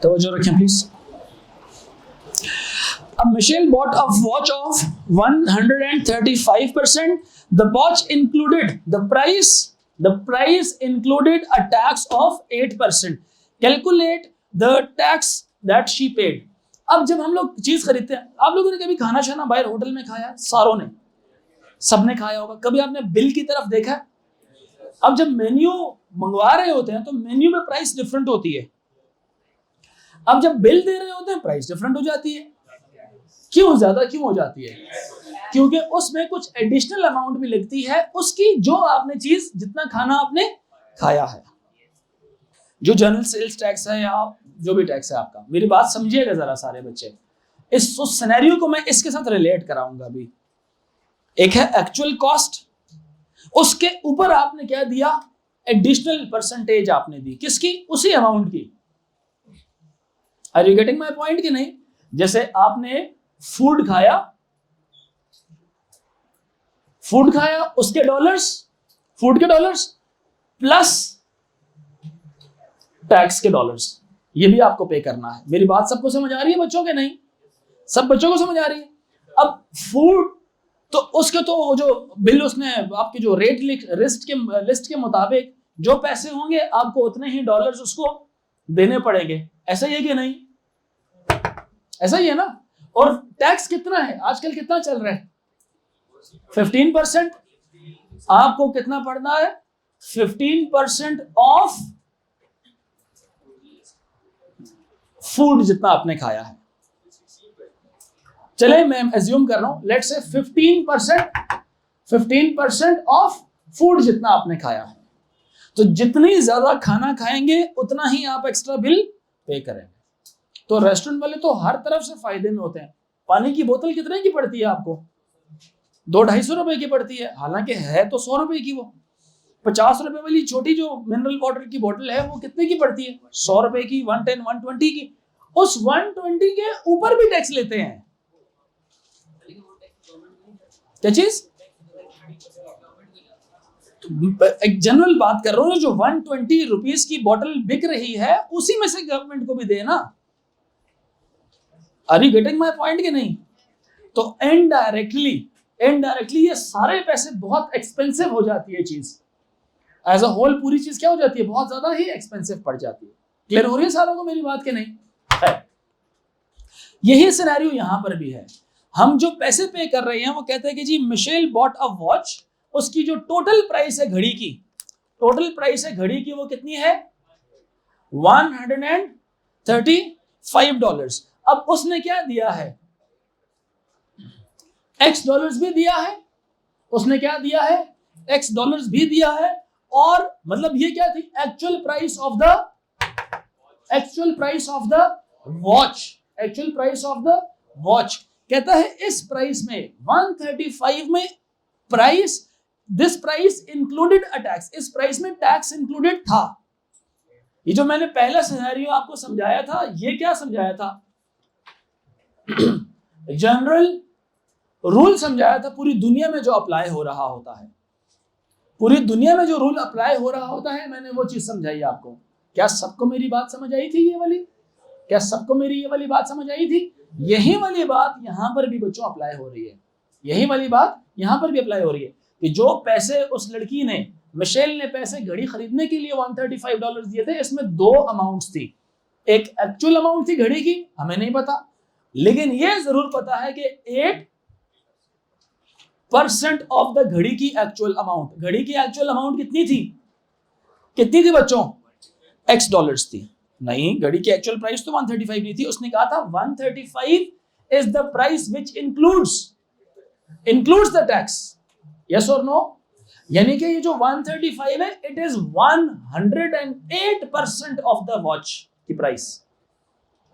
तवज्जो रखें please. Michelle bought a watch of 135%. The watch included the price included a tax of 8%. Calculate the tax that she paid. अब जब हम लोग चीज खरीदते हैं, आप लोगों ने कभी खाना शाना बाहर होटल में खाया? सारों ने, सबने खाया होगा। कभी आपने बिल की तरफ देखा? अब जब मेन्यू मंगवा रहे होते हैं तो मेन्यू में प्राइस डिफरेंट होती है। अब जब बिल दे रहे होते हैं प्राइस डिफरेंट हो जाती है। क्यों? ज्यादा क्यों हो जाती है? क्योंकि उसमें कुछ एडिशनल अमाउंट भी लगती है उसकी, जो आपने चीज, जितना खाना आपने खाया है। जो जनरल सेल्स टैक्स है या जो भी टैक्स है आपका। मेरी बात समझिएगा जरा सारे बच्चे, इस सिनेरियो को मैं इसके साथ रिलेट कराऊंगा अभी। एक है एक्चुअल कॉस्ट, उसके ऊपर आपने क्या दिया, एडिशनल परसेंटेज आपने दी, किसकी, उसी अमाउंट की। Are you getting my point कि नहीं? जैसे आपने फूड खाया, उसके डॉलर्स, फूड के डॉलर्स प्लस टैक्स के डॉलर्स, ये भी आपको पे करना है। मेरी बात सबको समझ आ रही है बच्चों के नहीं? सब बच्चों को समझ आ रही है? अब फूड तो उसके तो जो बिल उसने आपके जो रेट लिस्ट के मुताबिक जो पैसे होंगे आपको उतने ही डॉलर्स उसको देने पड़ेंगे, ऐसा ही है कि नहीं? ऐसा ही है ना? और टैक्स कितना है आजकल, कितना चल रहा है? 15%। आपको कितना पड़ना है? 15% ऑफ फूड जितना आपने खाया है। चले मैं एज्यूम कर रहा हूं, लेट्स से 15% ऑफ फूड जितना आपने खाया है। तो जितनी ज्यादा खाना खाएंगे उतना ही आप एक्स्ट्रा बिल पे करेंगे। तो रेस्टोरेंट वाले तो हर तरफ से फायदे में होते हैं। पानी की बोतल कितने की पड़ती है आपको? 200-250 रुपए की पड़ती है, हालांकि है तो 100 रुपए की। वो 50 रुपए वाली छोटी जो मिनरल वाटर की बोतल है वो कितने की पड़ती है? 100 रुपए की, 110, 120 की। उस 120 के ऊपर भी टैक्स लेते हैं। क्या चीज? एक जनरल बात कर रहा हूं, जो 120 रुपीस की बोतल बिक रही है उसी में से गवर्नमेंट को भी देना। Are you getting my point कि नहीं? तो इनडायरेक्टली ये सारे पैसे बहुत एक्सपेंसिव हो जाती है चीज, एज अ होल पूरी चीज क्या हो जाती है, बहुत ज्यादा ही एक्सपेंसिव पड़ जाती है। क्लियर हो रही है सारों को मेरी बात के नहीं? यही सिनेरियो यहां पर भी है। हम जो पैसे पे कर रहे हैं वो कहते हैं कि जी मिशेल बॉट अ वॉच, उसकी जो टोटल प्राइस है घड़ी की, वो कितनी है? $135। अब उसने क्या दिया है? एक्स डॉलर्स भी दिया है। उसने क्या दिया है? एक्स डॉलर्स भी दिया है। और मतलब ये क्या थी? Actual price of the watch. कहता है इस प्राइस में 135 में price, this price included a tax, इस प्राइस में टैक्स इंक्लूडेड था। ये जो मैंने पहला सिनेरियो आपको समझाया था, ये क्या समझाया था? जनरल रूल समझाया था, पूरी दुनिया में जो अप्लाई हो रहा होता है, पूरी दुनिया में जो रूल अप्लाई हो रहा होता है, मैंने वो चीज समझाई आपको। क्या सबको मेरी बात समझ आई थी? ये वाली, क्या सबको मेरी ये वाली बात समझ आई थी? यही वाली बात यहां पर भी बच्चों अप्लाई हो रही है। यही वाली बात यहां पर भी अप्लाई हो रही है कि जो पैसे उस लड़की ने, मिशेल ने पैसे घड़ी खरीदने के लिए $135 दिए थे, इसमें दो अमाउंट्स थी। एक एक्चुअल अमाउंट थी घड़ी की, हमें नहीं पता, लेकिन यह जरूर पता है कि 8% ऑफ द घड़ी की एक्चुअल अमाउंट, घड़ी की एक्चुअल अमाउंट कितनी थी? कितनी थी बच्चों? एक्स डॉलर्स थी। नहीं, घड़ी की एक्चुअल प्राइस तो 135 नहीं थी। उसने कहा था 135 is the price which includes the tax. Yes और नो? यानी कि ये जो 135 है, it is 108% of the watch की प्राइस।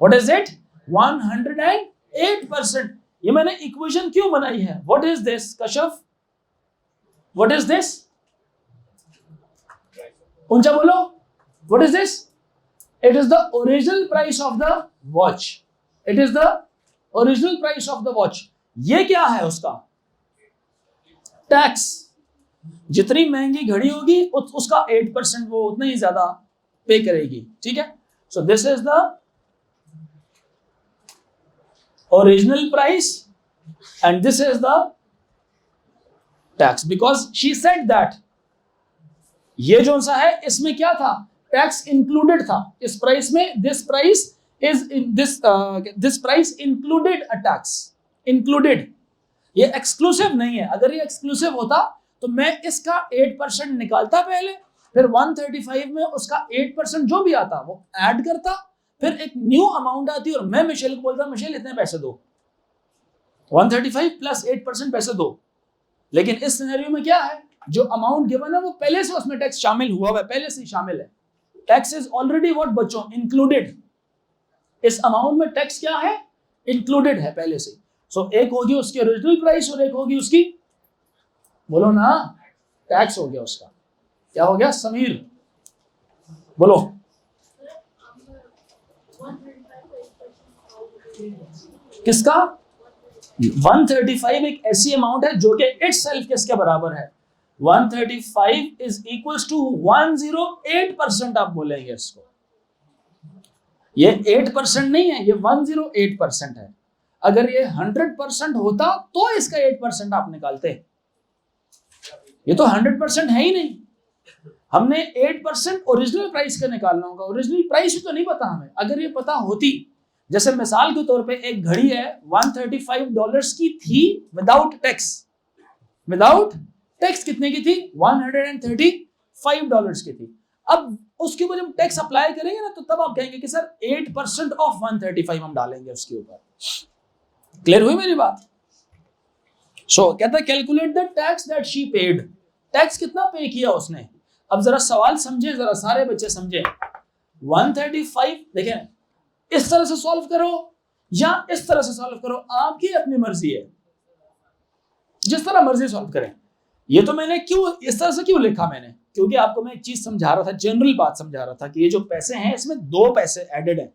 What is it? 108%। ये मैंने इक्वेशन क्यों बनाई है? What is this Kashyap? What is this? ऊंचा बोलो, what is this? It is the original price of the watch. It is the original price of the watch. ये क्या है उसका? टैक्स। जितनी महंगी घड़ी होगी उसका 8% वो उतना ही ज्यादा पे करेगी। ठीक है? So this is the original price and this is the tax, because she said that ये जो सा है इसमें क्या था? टैक्स इंक्लूडेड था इस प्राइस में। This price included a tax. Included, ये एक्सक्लूसिव नहीं है। अगर ये एक्सक्लूसिव होता तो मैं इसका 8% निकालता पहले, फिर 135 में उसका 8% जो भी आता वो ऐड करता, फिर एक न्यू अमाउंट आती और मैं मिशेल को बोलता मिशेल इतने पैसे दो, 135 प्लस 8% पैसे दो। लेकिन इस सिनेरियो में क्या है? जो अमाउंट गिवन है वो पहले से उसमें टैक्स शामिल हुआ है, पहले से शामिल है। टैक्स इज ऑलरेडी व्हाट बच्चों? इंक्लूडेड। इस अमाउंट में टैक्स क्या है, इंक्लूडेड है पहले से। सो एक होगी उसकी ओरिजिनल प्राइस और एक होगी उसकी, बोलो ना, टैक्स हो गया उसका। क्या हो गया समीर, बोलो। किसका 135 एक ऐसी अमाउंट है जो कि इटसेल्फ किसके बराबर है, 135 इज इक्वल्स टू 108%। आप बोलेंगे इसको, ये 8% नहीं है, ये 108% है। अगर ये 100% होता तो इसका 8% आप निकालते, ये तो 100% है ही नहीं। हमने 8% ओरिजिनल प्राइस का निकालना होगा, ओरिजिनल प्राइस ही तो नहीं पता हमें। अगर ये पता होती, जैसे मिसाल के तौर पे एक घड़ी है $135 की थी विदाउट टैक्स, विदाउट टैक्स कितने की थी, $135 की थी। अब उसके ऊपर जब टैक्स अप्लाई करेंगे ना, तो तब आप कहेंगे कि सर 8% ऑफ 135 हम डालेंगे उसके ऊपर। क्लियर हुई मेरी बात? सो कहता है calculate the tax that she paid, tax कितना पे किया उसने। अब जरा सवाल समझे, जरा सारे बच्चे समझे। 135 देखें, इस तरह से सॉल्व करो या इस तरह से सॉल्व करो, आपकी अपनी मर्जी है, जिस तरह मर्जी सॉल्व करें। ये तो मैंने क्यों इस तरह से क्यों लिखा मैंने, क्योंकि आपको मैं एक चीज समझा रहा था, जनरल बात समझा रहा था कि ये जो पैसे हैं इसमें दो पैसे एडेड हैं,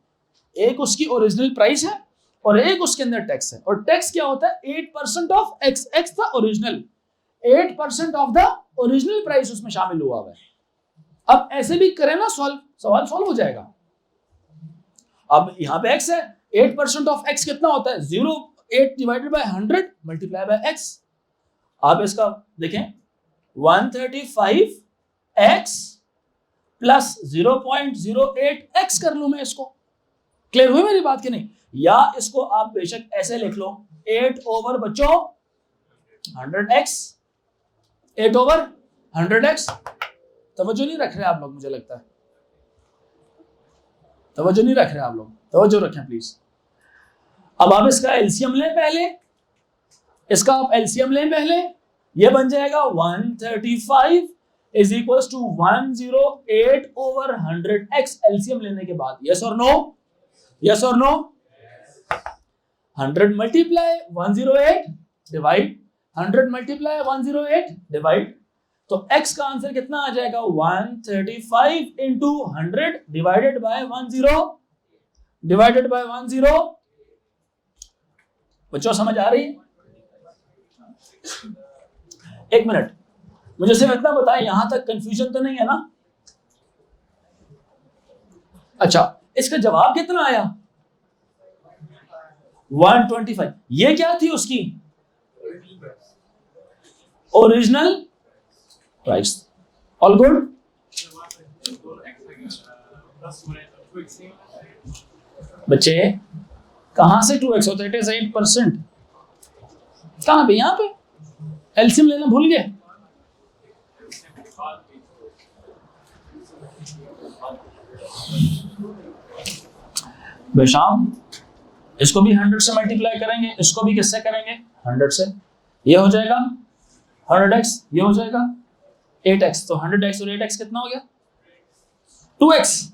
एक उसकी ओरिजिनल प्राइस है और एक उसके अंदर टैक्स है। और टैक्स क्या होता है, 8% ऑफ एक्स, एक्स था original, 8% of the original price उसमें शामिल हुआ है। अब ऐसे भी करें ना सॉल्व, सवाल सॉल्व हो जाएगा। अब यहां पे x है, 8% ऑफ x कितना होता है, 0, 8 divided by 100 multiply bye x। आप इसका देखें 135x प्लस 0.08x कर लूं मैं इसको। क्लियर हुई मेरी बात कि नहीं? या इसको आप बेशक ऐसे लिख लो, 8 ओवर बच्चों 100x, 8 ओवर 100x। तवज्जो नहीं रख रहे आप लोग, मुझे लगता है तवज्जो नहीं रख रहे आप लोग, तवज्जो रखें प्लीज। अब आप इसका एलसीएम लें पहले, इसका आप एलसीएम लें पहले, ये बन जाएगा 135 is equals to 108 over 100x LCM लेने के बाद। यस और नो, यस और no. 100 multiply 108 divide 100 multiply 108 divide, तो x का आंसर कितना आ जाएगा, 135 into 100 divided by 10 divided by 10। बच्चों समझ आ रही है? एक मिनट, मुझे सिर्फ इतना बताएं, यहां तक कंफ्यूजन तो नहीं है ना? अच्छा, इसका जवाब कितना आया, 125। ये क्या थी उसकी ओरिजिनल प्राइस। All good? बच्चे कहां से 2x होता है, इट इज 8%। कहां पे, यहां पे एलसीएम लेना भूल गए। बेशाम, इसको भी 100 से मल्टीप्लाई करेंगे, इसको भी किससे करेंगे, 100 से। ये हो जाएगा 100x, ये हो जाएगा 8x, तो 100x और 8x कितना हो गया, 2x,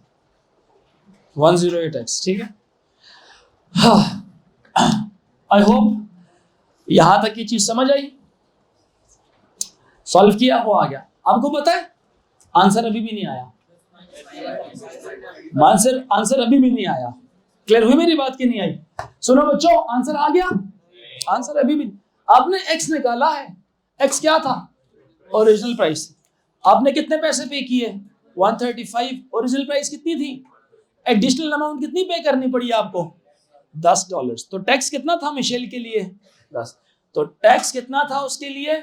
108x। ठीक है, आई होप यहां तक की चीज समझ आई। सॉल्व किया, वो आ गया। आपको पता है आंसर अभी भी नहीं आया, आंसर अभी भी नहीं आया। क्लियर हुई मेरी बात की नहीं आई? सुनो बच्चों, आंसर आ गया, आंसर अभी भी। आपने x निकाला है, x क्या था, ओरिजिनल प्राइस। आपने कितने पैसे पे किए, 135। ओरिजिनल प्राइस कितनी थी, एडिशनल अमाउंट कितनी पे करनी पड़ी आपको, $10। तो टैक्स कितना था मिशेल के लिए, 10। तो टैक्स कितना था उसके लिए,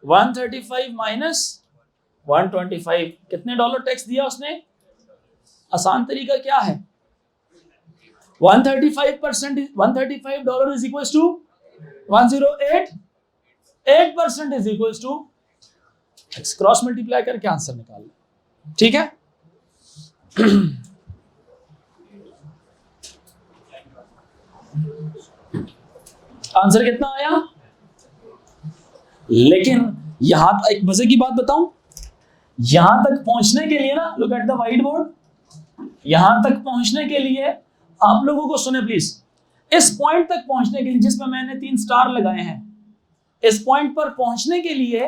135 माइनस 125। कितने डॉलर टैक्स दिया उसने? आसान तरीका क्या है, 135% $135 is equal to 108, 8% is equal to x। Cross multiply करके आंसर निकाल लो, ठीक है? आंसर कितना आया? लेकिन यहां एक मजे की बात बताऊं, यहां तक पहुंचने के लिए ना, look at the white board, यहां तक पहुंचने के लिए आप लोगों को सुने प्लीज, इस पॉइंट तक पहुंचने के लिए जिसमें मैंने 3 स्टार लगाए हैं, इस पॉइंट पर पहुंचने के लिए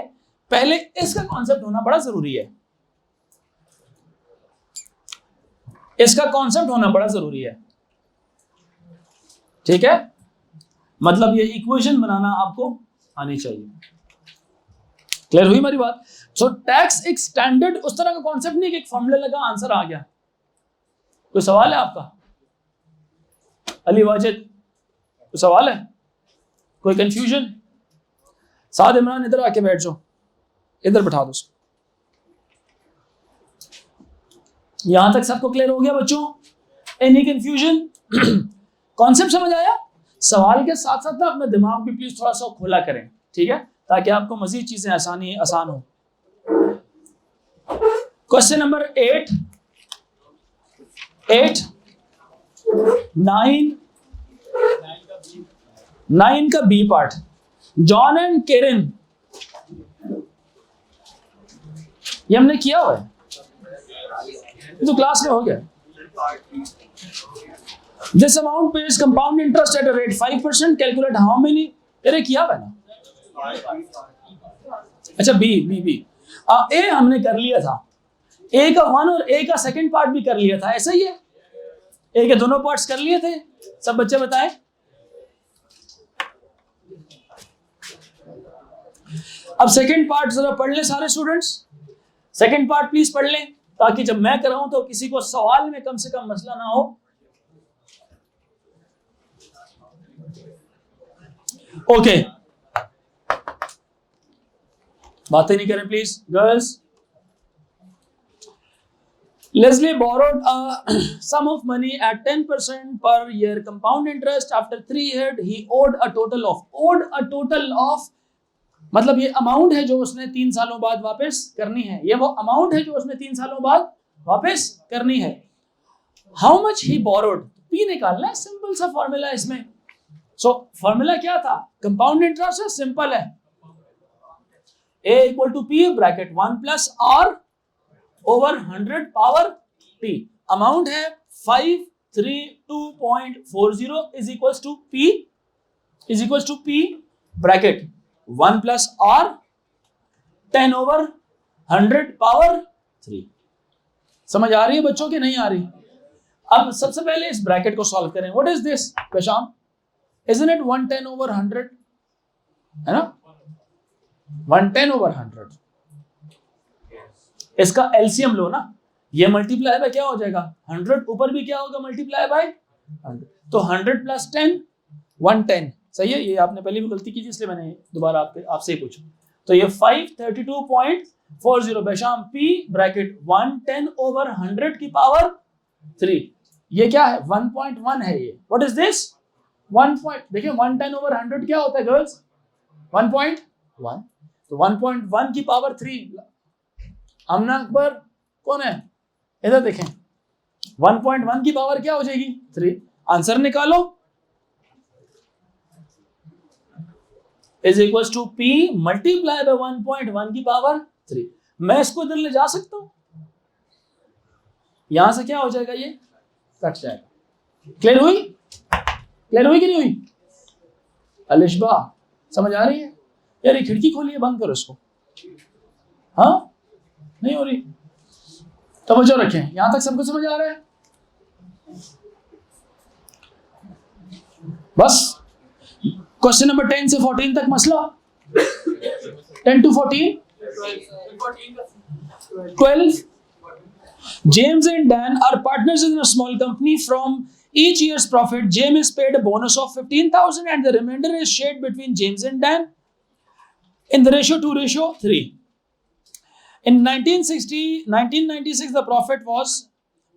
पहले इसका कॉन्सेप्ट होना बड़ा जरूरी है। इसका कॉन्सेप्ट होना बड़ा जरूरी है, ठीक है? मतलब ये इक्वेशन बनाना आपको आनी चाहिए। क्लियर हुई मेरी बात? सो टैक्स एक स्टैंडर्ड उस तरह का कॉन्सेप्ट नहीं कि एक फॉर्मूला लगा आंसर आ गया। कोई सवाल है आपका? अली वाजिद, कोई सवाल है? कोई कंफ्यूजन? साद इमरान इधर आके बैठ जाओ, इधर बैठा दो उसको। यहां तक सबको क्लियर हो गया बच्चों? Any confusion? कॉन्सेप्ट समझ आया? सवाल के साथ साथ ना अपना दिमाग भी प्लीज थोड़ा सा खोला करें, ठीक है, ताकि आपको मजीद चीजें आसान हो। क्वेश्चन नंबर 8, 9 का बी पार्ट, जॉन एंड केरन, ये हमने किया हुआ है, ये तो क्लास में हो गया। This amount page compound interest at a rate 5%, calculate how many, अरे किया हुआ है ना? अच्छा बी ए हमने कर लिया था, ए का 1 और ए का सेकंड पार्ट भी कर लिया था, ऐसा ही है? ए के दोनों पार्ट्स कर लिए थे, सब बच्चे बताएं। अब सेकंड पार्ट जरा पढ़ ले सारे स्टूडेंट्स, सेकंड पार्ट प्लीज पढ़ लें, ताकि जब मैं कराऊं तो किसी को सवाल में कम से कम मसला ना हो। ओके, बातें नहीं करें please girls. Leslie borrowed a sum of money at 10% per year compound interest. After 3 years, he owed a total of मतलब ये अमाउंट है जो उसने 3 सालों बाद वापस करनी है। ये वो अमाउंट है जो उसने 3 सालों बाद वापस करनी है। How much he borrowed, P निकालना है, सिंपल सा फॉर्मूला इसमें। सो फॉर्मूला क्या था? कंपाउंड इंटरेस्ट है, सिंपल है, A equal to P bracket 1 plus R over 100 power T। Amount है 532.40 is equals to P bracket 1 plus R 10 over 100 power 3। समझ आ रही है बच्चों की नहीं आ रही? अब सबसे पहले इस ब्रैकेट को सॉल्व करें। व्हाट इज दिस पेशाम? इजंट इट 110 ओवर 100, है ना? 110 ओवर 100, इसका एलसीएम लो ना, ये मल्टीप्लाई बाय क्या हो जाएगा? 100, ऊपर भी क्या होगा? मल्टीप्लाई बाय 100, तो 100 प्लस 10 110, सही है? ये आपने पहले भी गलती की थी, इसलिए मैंने दोबारा आपसे ही पूछा। तो ये 532.40 बेशाम P ब्रैकेट 110 ओवर 100 की पावर 3, ये क्या है? 1.1 है ये। What is this? 1 पॉइंट, देखिए 110 ओवर 100 क्या होता है गर्ल्स? 1.1, तो 1.1 की पावर 3। अमना अकबर कौन है? इधर देखें, 1.1 की पावर क्या हो जाएगी? 3। आंसर निकालो, is equals to P multiply by 1.1 की पावर 3। मैं इसको इधर ले जा सकता हूं, यहां से क्या हो जाएगा? ये कट जाएगा। क्लियर हुई? क्लियर हुई कि नहीं हुई? अलिशबा समझ आ रही है? यार ये खिड़की खोलिए, बंद करो इसको। हाँ नहीं हो रही? तवज्जो रखें, यहां तक सबको समझ आ रहा है? बस क्वेश्चन नंबर 10 से 14 तक मसला, 10 to 14, 12. James and Dan are partners in a small company. From each year's profit, James is paid a bonus of 15,000 and the remainder is shared between James and Dan in the ratio 2:3. In 1996, the profit was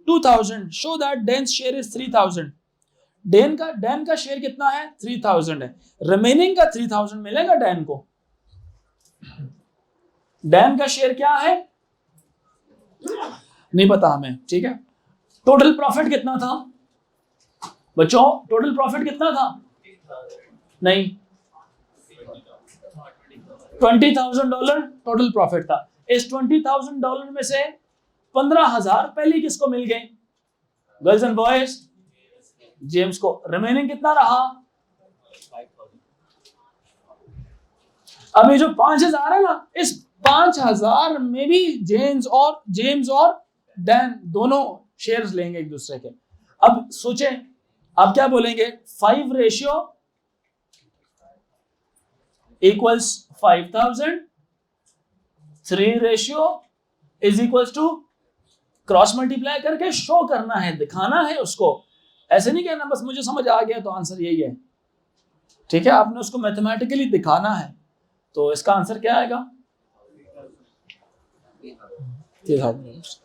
2,000. Show that Dan's share is 3,000. Dan का share कितना है? 3,000 है। Remaining का 3,000 मिलेगा Dan को। Dan का share क्या है? नहीं पता हमें, ठीक है। टोटल प्रॉफिट कितना था बच्चों? टोटल प्रॉफिट कितना था? नहीं, $20,000 टोटल प्रॉफिट था। इस $20,000 में से 15,000 पहले किसको मिल गए? गर्ल्स एंड बॉयज, जेम्स को रिमेनिंग कितना रहा? अब ये जो 5000 है ना, इस 5000 में भी जेम्स और डैन दोनों शेयर्स लेंगे एक दूसरे के। अब सोचें, आप क्या बोलेंगे? 5 ratio equals 5000, 3 ratio is equals to, cross multiply करके शो करना है, दिखाना है उसको। ऐसे नहीं कहना बस मुझे समझ आ गया तो आंसर यही है, ठीक है? आपने उसको मैथमेटिकली दिखाना है। तो इसका आंसर क्या आएगा? 3000।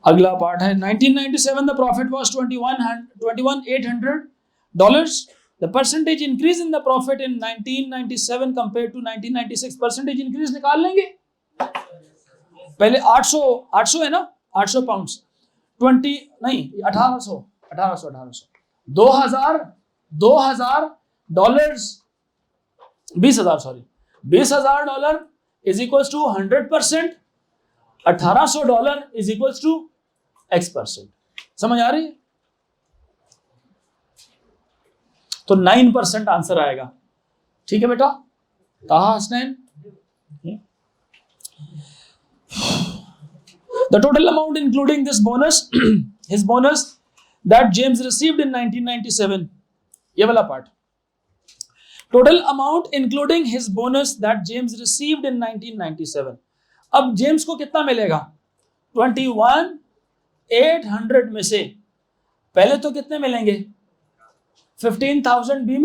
अगला पार्ट है 1997 the profit was $21,800। The percentage increase in the profit in 1997 compare to 1996। Percentage increase निकाल लेंगे। पहले 800 है ना, 800 pounds, 1800 $20,000 $20,000 is equals to 100%, $1800 is equals to X%। समझ आ रही है? तो 9% आंसर आएगा। ठीक है बेटा? ताहा Hasnain, the total amount including this bonus his bonus that James received in 1997, ये वाला part, total amount including his bonus that James received in 1997। अब जेम्स को कितना मिलेगा? 21,800 में से पहले तो कितने मिलेंगे? 15,000 भी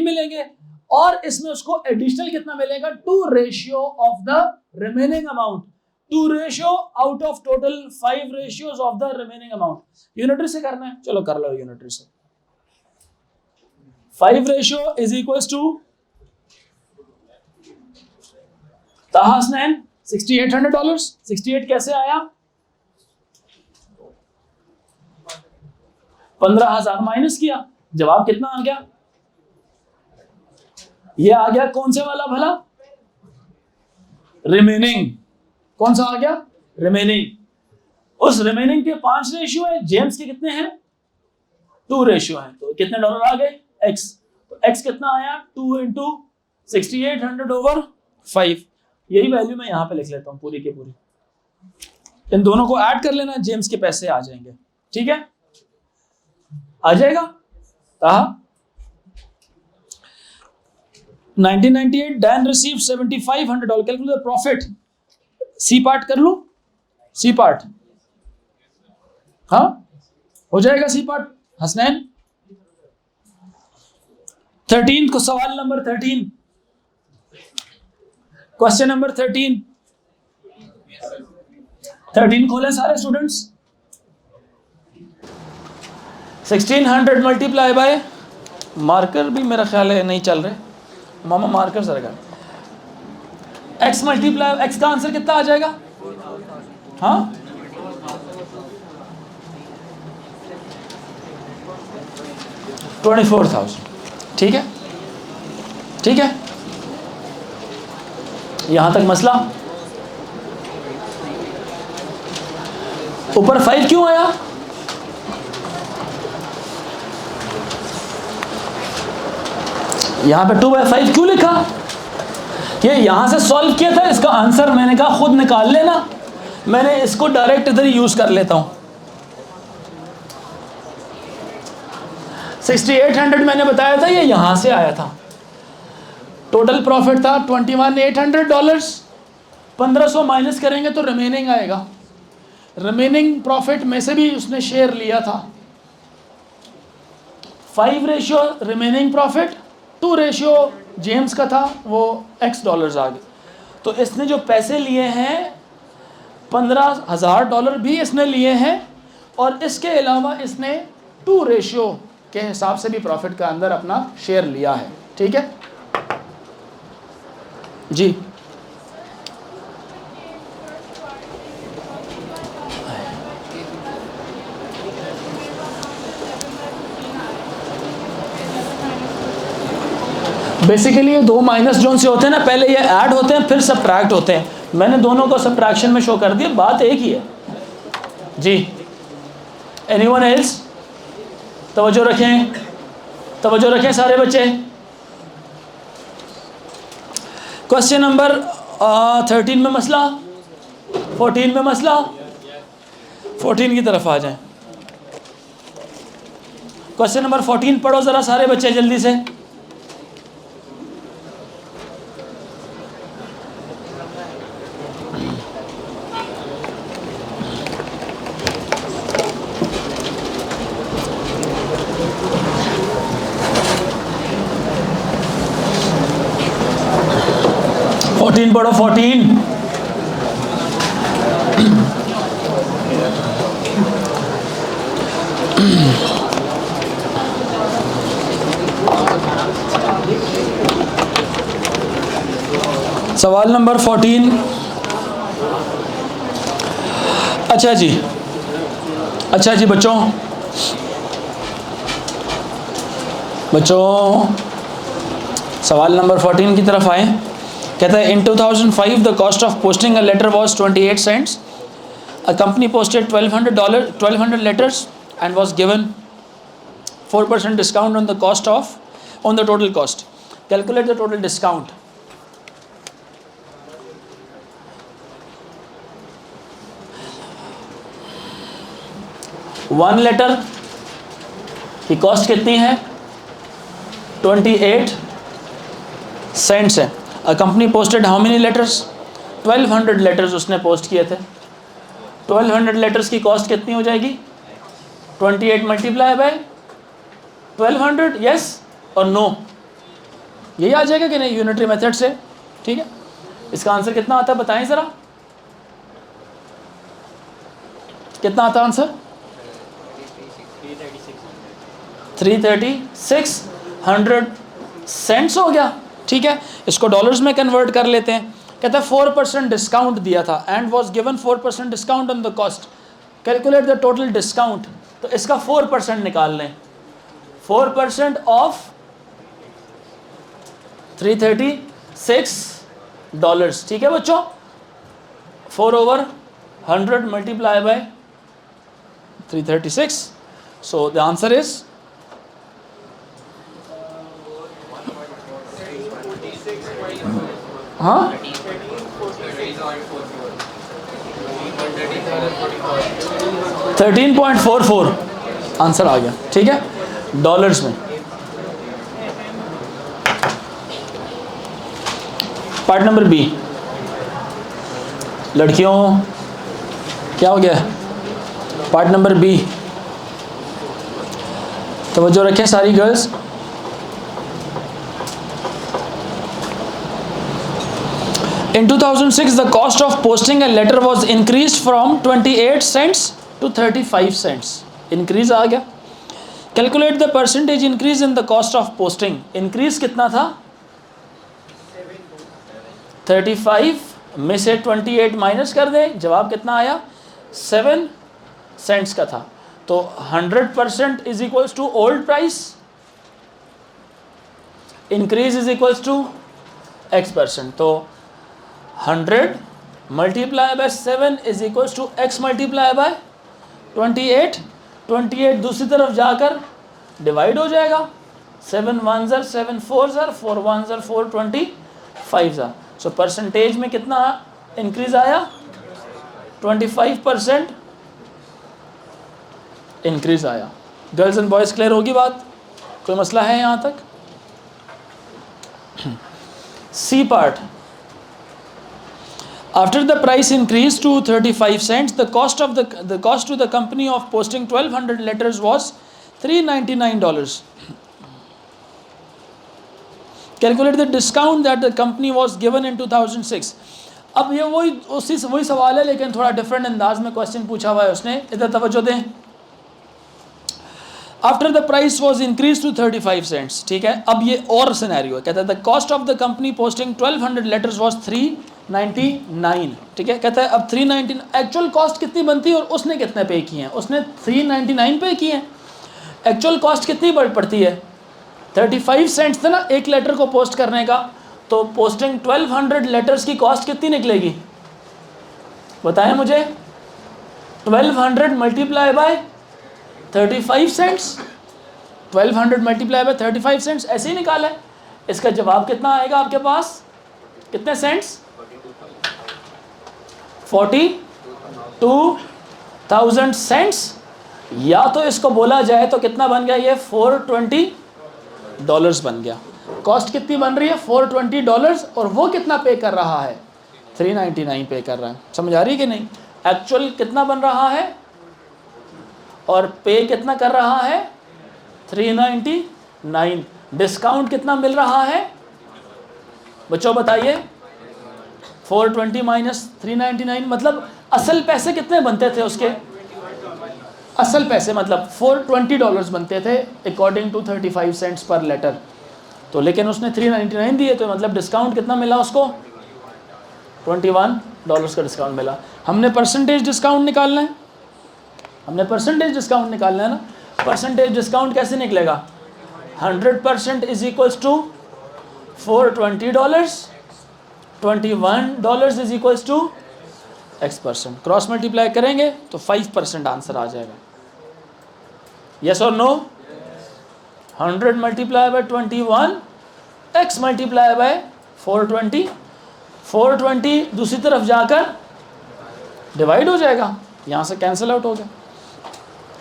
मिलेंगे, और इसमें उसको एडिशनल कितना मिलेगा? 2 ratio of the remaining amount, 2 ratio out of total 5 ratios of the remaining amount. Unitary से करना है, चलो कर लो यूनिटरी से। 5 रेशियो इज इक्वल्स टू ताहा हसनैन $6,800। 68 कैसे आया? 15,000 माइनस किया, जवाब कितना आ गया? ये आ गया कौन से वाला भला? रिमेनिंग। कौन सा आ गया? रिमेनिंग। उस रिमेनिंग के 5 रेशियो है, जेम्स के कितने हैं? 2 रेशियो हैं, तो कितने डॉलर आ गए? X। तो X कितना आया? 2 इंटू 6800/5। यही वैल्यू मैं यहां पे लिख लेता हूं पूरी की पूरी। इन दोनों को ऐड कर लेना, जेम्स के पैसे आ जाएंगे। ठीक है, आ जाएगा। 1998 Dan received $7,500। Calculate the profit. C part कर लूं? सी पार्ट, हाँ हो जाएगा सी पार्ट। हसनैन 13 को, सवाल नंबर 13, क्वेश्चन नंबर 13 खोले सारे स्टूडेंट्स। 1600 मल्टीप्लाई बाय, मार्कर भी मेरा ख्याल है नहीं चल रहे, मामा मार्कर सरकार। x मल्टीप्लाई, x का आंसर कितना आ जाएगा? हाँ 24,000। ठीक है, ठीक है, यहां तक मसला। ऊपर 5 क्यों आया? यहां पे 2/5 क्यों लिखा? ये यहां से सॉल्व किया था, इसका आंसर मैंने कहा खुद निकाल लेना, मैंने इसको डायरेक्ट इधर यूज कर लेता हूं। 6800 मैंने बताया था, ये यहां से आया था। टोटल प्रॉफिट था $21,800। 1500 माइनस करेंगे तो रिमेनिंग आएगा। रिमेनिंग प्रॉफिट में से भी उसने शेयर लिया था। 5 ratio remaining profit, 2 ratio James का था, वो $X आ गए। तो इसने जो पैसे लिए हैं $15,000 भी इसने लिए हैं, और इसके अलावा इसने 2 रेशियो के हिसाब से भी प्रॉफिट का अंदर अपना शेयर लिया है। ठीक है जी। बेसिकली ये 2 माइनस जोन से होते हैं ना, पहले ये ऐड होते हैं फिर सब्ट्रैक्ट होते हैं। मैंने दोनों को सब्ट्रैक्शन में शो कर दिया, बात एक ही है जी। Anyone else? तवज्जो रखें, तवज्जो रखें सारे बच्चे। क्वेश्चन नंबर 13 में मसला, 14 में मसला, 14 की तरफ आ जाएं। क्वेश्चन नंबर 14 पढ़ो जरा सारे बच्चे जल्दी से। पढ़ो 14। सवाल नंबर 14। अच्छा जी, अच्छा जी बच्चों, सवाल नंबर 14 की तरफ आए। कहता है in 2005 the cost of posting a letter was 28 cents. A company posted $1200 letters and was given 4% discount on the cost of on the total cost. Calculate the total discount. One letter की cost कितनी है? 28 cents है। A company posted how many letters? 1200 letters उसने post किए थे। 1200 letters की cost कितनी हो जाएगी? 28 मल्टीप्लाई बाय 1200, यस और नो, यही आ जाएगा कि नहीं यूनिटरी मेथड से? ठीक है, इसका आंसर कितना आता है बताएं ज़रा, कितना आता है आंसर? 336 सेंट्स हो गया। ठीक है, इसको डॉलर्स में कन्वर्ट कर लेते हैं। कहता है 4% डिस्काउंट दिया था and was given 4% discount on the cost. Calculate the total discount. तो इसका 4% निकाल लें। 4% ऑफ $336। ठीक है बच्चों, 4/100 multiply by 336। So the answer is हाँ 13.44 आंसर आ गया। ठीक है, डॉलर्स में। पार्ट नंबर बी, लड़कियों क्या हो गया? पार्ट नंबर बी, तवज्जो रखें सारी girls. In 2006, the cost of posting a letter was increased from 28 cents to 35 cents. Increase आ गया। Calculate the percentage increase in the cost of posting. Increase कितना था? 35 में से 28 माइनस कर दें, जवाब कितना आया? 7 सेंट्स का था। तो 100% is equals to old price, increase is equals to X%। तो 100 multiply by 7 is equals to X multiply by 28। 28 दूसरी तरफ जाकर डिवाइड हो जाएगा। 7 1s are 7 4s are 4 1s are 4 25 are। So percentage में कितना इंक्रीज आया? 25% इंक्रीज आया। गर्ल्स एंड बॉयज़ क्लियर होगी बात? कोई मसला है यहाँ तक? C part, after the price increased to 35 cents, the cost to the company of posting 1200 letters was $399. Calculate the discount that the company was given in 2006. अब ये वही सवाल है, लेकिन थोड़ा डिफरेंट अंदाज में क्वेश्चन पूछा हुआ है उसने। इधर तवज्जो दें। After the price was increase to 35 cents. ठीक है, अब ये और सिनेरियो है। कहता है the cost of the company posting 1200 letters was 399। ठीक है, कहता है अब 399 एक्चुअल कॉस्ट कितनी बनती है और उसने कितने पे किए हैं? उसने 399 पे किए हैं। एक्चुअल कॉस्ट कितनी पड़ती है? 35 सेंट्स थे ना एक लेटर को पोस्ट करने का। तो पोस्टिंग 1200 लेटर्स की कॉस्ट कितनी निकलेगी बताएं मुझे? 1200 multiply by 35 cents, 1200 multiply by 35 cents, ऐसे ही निकाला है। इसका जवाब कितना आएगा आपके पास, कितने सेंट्स, 42,000 सेंट्स। या तो इसको बोला जाए तो कितना बन गया, ये $420 बन गया। कॉस्ट कितनी बन रही है, $420, और वो कितना पे कर रहा है, 399 पे कर रहा है। समझ आ रही है कि नहीं? एक्चुअल कितना बन रहा है और पे कितना कर रहा है, 399। डिस्काउंट कितना मिल रहा है बच्चों बताइए, 420 माइनस 399, मतलब असल पैसे कितने बनते थे उसके, असल पैसे मतलब $420 बनते थे according to 35 cents per letter. तो लेकिन उसने 399 दिए, तो मतलब डिस्काउंट कितना मिला उसको, $21 का डिस्काउंट मिला। हमने परसेंटेज डिस्काउंट निकालना है, हमने परसेंटेज डिस्काउंट निकालना है ना। परसेंटेज डिस्काउंट कैसे निकलेगा, 100% is equals to $420, $21 is equals to X%। Cross multiply करेंगे तो 5% आंसर आ जाएगा। यस और no? 100 multiply by 21, X multiply by 420, 420 दूसरी तरफ जाकर डिवाइड हो जाएगा, यहाँ से कैंसिल आउट हो गया,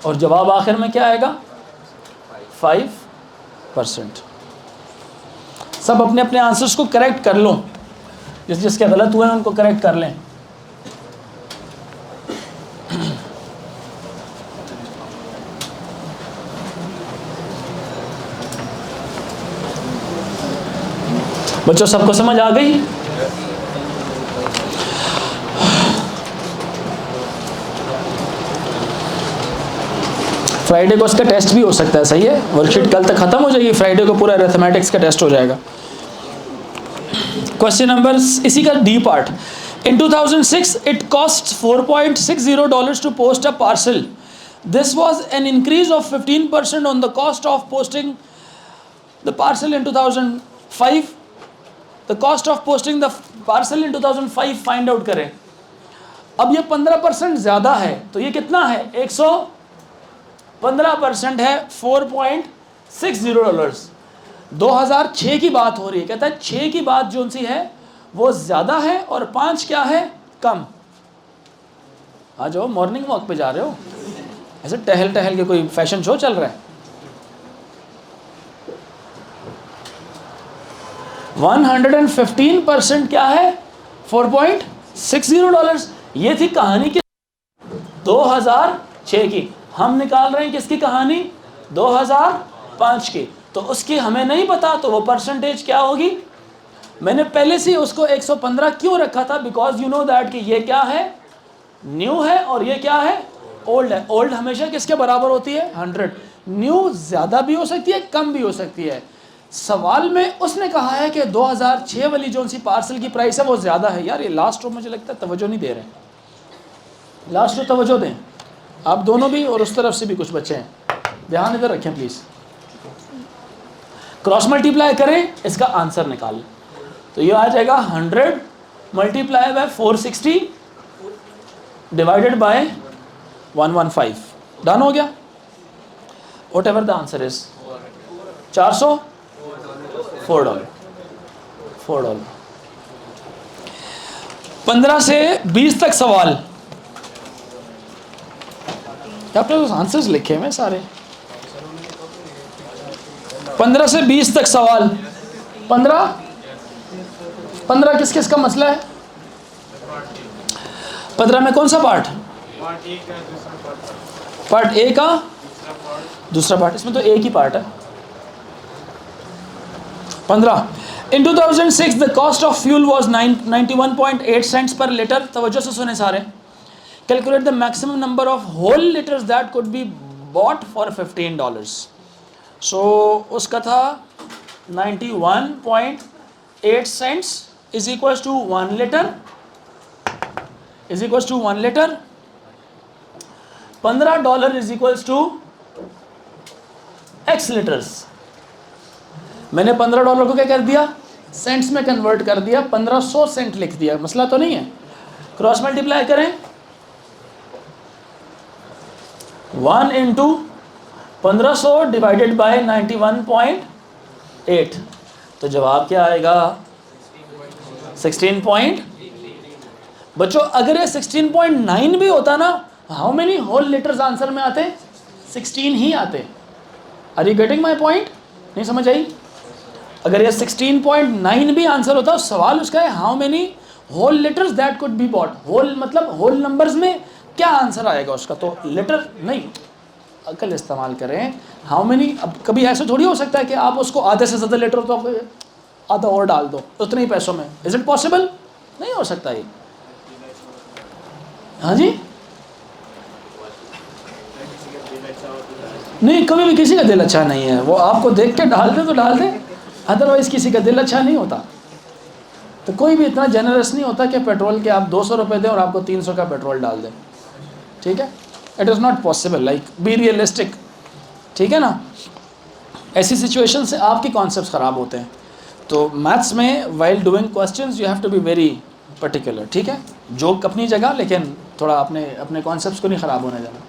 और जवाब आखिर में क्या आएगा, 5%। सब अपने अपने आंसर्स को करेक्ट कर लो, जिसके गलत हुए हैं उनको करेक्ट कर लें। बच्चों सबको समझ आ गई? फ्राइडे को इसका टेस्ट भी हो सकता है, सही है? वर्कशीट कल तक खत्म हो जाएगी, फ्राइडे को पूरा अरिथमेटिक्स का टेस्ट हो जाएगा। क्वेश्चन नंबर, इसी का D part. In 2006 it cost $4.60 to post a parcel. This was an increase of 15% on the cost of posting the parcel in 2005। The cost of posting the parcel in 2005 find out करें। अब ये 15% ज़्यादा है, तो ये कितना है, 115% है, $4.60। 2006 की बात हो रही है, कहता है 6 की बात जो सी है वो ज़्यादा है और 5 क्या है, कम। आ जाओ, मॉर्निंग वॉक पे जा रहे हो, ऐसे टहल टहल के कोई फैशन शो चल रहा है। 115% क्या है, $4.60। ये थी कहानी की 2006 की। हम निकाल रहे हैं किसकी कहानी, 2005 की। तो उसकी हमें नहीं पता, तो वो परसेंटेज क्या होगी। मैंने पहले से उसको 115 क्यों रखा था, बिकॉज यू नो दैट कि ये क्या है, न्यू है, और ये क्या है, ओल्ड है। ओल्ड हमेशा किसके बराबर होती है, 100। न्यू ज़्यादा भी हो सकती है, कम भी हो सकती है। सवाल में उसने कहा है कि 2006 वाली जो सी पार्सल की प्राइस है वो ज़्यादा है। यार ये लास्ट रो मुझे लगता है तवज्जो नहीं दे रहे, लास्ट रो तवज्जो दें आप दोनों भी, और उस तरफ से भी कुछ बच्चे हैं, ध्यान इधर रखें प्लीज़। क्रॉस मल्टीप्लाई करें, इसका आंसर निकालें, तो ये आ जाएगा 100 multiply bye 460 divided by 115। Done हो गया, what ever the answer is, $404। 15 से 20 तक सवाल, आपने तो आंसर्स लिखे हैं सारे। 15 से 20 तक सवाल। 15 किस किस का मसला है, 15 में कौन सा पार्ट, पार्ट ए का दूसरा पार्ट, इसमें तो एक ही पार्ट है। 15 in 2006 the cost of fuel was 91.8 cents per litre. तवज्जो से सुने सारे। Calculate the maximum number of whole litres that could be bought for $15। So उसका था 91.8 cents is equals to 1 litre, is equals to 1 litre. $15 is equals to X litres. मैंने $15 को क्या कर दिया, सेंट्स में कन्वर्ट कर दिया, 1500 सेंट लिख दिया, मसला तो नहीं है। क्रॉस मल्टीप्लाई करें, 1 इंटू 1500 डिवाइडेड बाय 91.8, तो जवाब क्या आएगा? 16 पॉइंट। बच्चों अगर ये 16.9 भी होता ना, how many whole litres answer में आते? 16 ही आते। Are you getting my point? नहीं समझ आई? अगर ये 16.9 भी आंसर होता, सवाल उसका है how many whole litres that could be bought. Whole मतलब होल नंबर्स में क्या आंसर आएगा उसका, तो लीटर नहीं, अकल इस्तेमाल करें। हाउ मेनी, अब कभी ऐसा थोड़ी हो सकता है कि आप उसको आधे से ज़्यादा लीटर तो आधा और डाल दो उतने ही पैसों में, इज इट पॉसिबल? नहीं हो सकता ये। हाँ जी, नहीं, कभी भी किसी का दिल अच्छा नहीं है, वो आपको देख के डाल दे तो डाल दे, अदरवाइज किसी का दिल अच्छा नहीं होता। तो कोई भी इतना जेनरस नहीं होता कि पेट्रोल के आप 200 रुपये दें और आपको 300 का पेट्रोल डाल दें, ठीक है? It is not possible, like be realistic, ठीक है ना? ऐसी सिचुएशन से आपके कॉन्सेप्ट्स ख़राब होते हैं। तो मैथ्स में while doing questions you have to be very particular, ठीक है? जोक अपनी जगह, लेकिन थोड़ा अपने कॉन्सेप्ट्स को नहीं ख़राब होने देना,